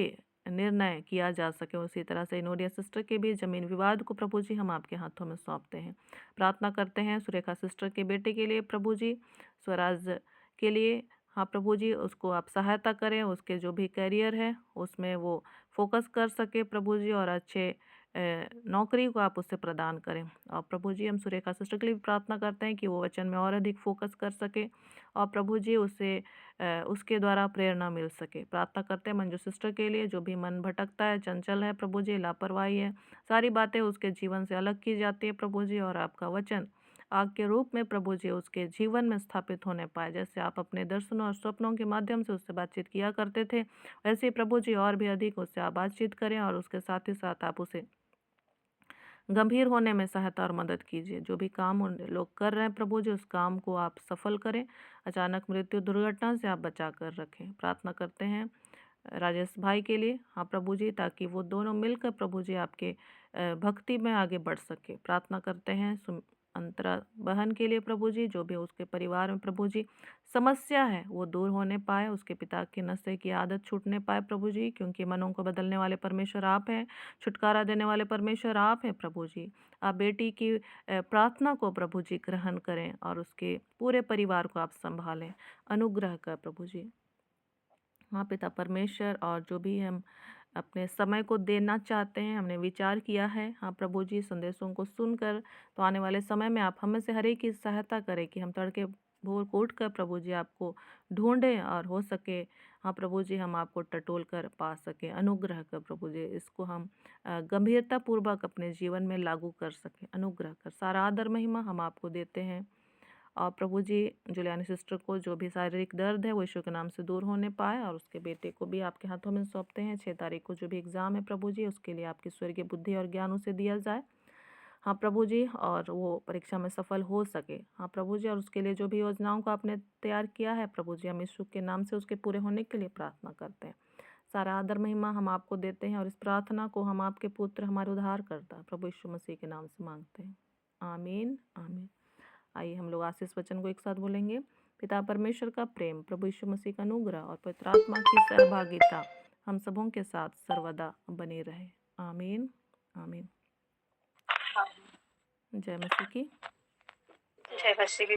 निर्णय किया जा सके। उसी तरह से इनोडिया सिस्टर के भी जमीन विवाद को प्रभु जी हम आपके हाथों में सौंपते हैं। प्रार्थना करते हैं सुरेखा सिस्टर के बेटे के लिए प्रभु जी, स्वराज के लिए। हाँ प्रभु जी, उसको आप सहायता करें, उसके जो भी करियर है उसमें वो फोकस कर सके प्रभु जी, और अच्छे नौकरी को आप उससे प्रदान करें। और प्रभु जी, हम सुरेखा सिस्टर के लिए भी प्रार्थना करते हैं कि वो वचन में और अधिक फोकस कर सके, और प्रभु जी उसे उसके द्वारा प्रेरणा मिल सके। प्रार्थना करते हैं मंजू सिस्टर के लिए, जो भी मन भटकता है, चंचल है प्रभु जी, लापरवाही है, सारी बातें उसके जीवन से अलग की जाती है प्रभु जी, और आपका वचन आग के रूप में प्रभु जी उसके जीवन में स्थापित होने पाए। जैसे आप अपने दर्शनों और स्वप्नों के माध्यम से उससे बातचीत किया करते थे, वैसे ही प्रभु जी और भी अधिक उससे आप बातचीत करें, और उसके साथ ही साथ आप उसे गंभीर होने में सहायता और मदद कीजिए। जो भी काम उन लोग कर रहे हैं प्रभु जी, उस काम को आप सफल करें। अचानक मृत्यु दुर्घटना से आप बचा कर रखें। प्रार्थना करते हैं राजेश भाई के लिए। हाँ प्रभु जी, ताकि वो दोनों मिलकर प्रभु जी आपके भक्ति में आगे बढ़ सके। प्रार्थना करते हैं अंतरा बहन के लिए प्रभु जी, जो भी उसके परिवार में प्रभु जी समस्या है वो दूर होने पाए, उसके पिता की नशे की आदत छूटने पाए प्रभु जी, क्योंकि मनों को बदलने वाले परमेश्वर आप हैं, छुटकारा देने वाले परमेश्वर आप हैं प्रभु जी। आप बेटी की प्रार्थना को प्रभु जी ग्रहण करें, और उसके पूरे परिवार को आप संभालें। अनुग्रह कर प्रभु जी। हाँ पिता परमेश्वर, और जो भी हम अपने समय को देना चाहते हैं, हमने विचार किया है हाँ प्रभु जी संदेशों को सुनकर, तो आने वाले समय में आप हमें से हर एक की सहायता करें कि हम तड़के भोर को उठकर प्रभु जी आपको ढूंढें, और हो सके हाँ प्रभु जी हम आपको टटोल कर पा सकें। अनुग्रह कर प्रभु जी, इसको हम गंभीरता पूर्वक अपने जीवन में लागू कर सकें। अनुग्रह कर, सारा आदर महिमा हम आपको देते हैं, और प्रभु जी जुलियानी सिस्टर को जो भी शारीरिक दर्द है वो यीशु के नाम से दूर होने पाए, और उसके बेटे को भी आपके हाथों में सौंपते हैं। 6 तारीख को जो भी एग्ज़ाम है प्रभु जी, उसके लिए आपकी स्वर्गीय बुद्धि और ज्ञान उसे दिया जाए। हाँ प्रभु जी, और वो परीक्षा में सफल हो सके। हाँ प्रभु जी, और उसके लिए जो भी योजनाओं को आपने तैयार किया है प्रभु जी, हम यीशु के नाम से उसके पूरे होने के लिए प्रार्थना करते हैं। सारा आदर महिमा हम आपको देते हैं, और इस प्रार्थना को हम आपके पुत्र हमारे उद्धारकर्ता प्रभु यीशु मसीह के नाम से मांगते हैं। आमीन आमीन। आइए हम लोग आशीष वचन को एक साथ बोलेंगे। पिता परमेश्वर का प्रेम, प्रभु यीशु मसीह का अनुग्रह और पवित्र आत्मा की सहभागिता हम सबों के साथ सर्वदा बनी रहे। आमीन आमीन। जय मसीह की। जय मसीह की।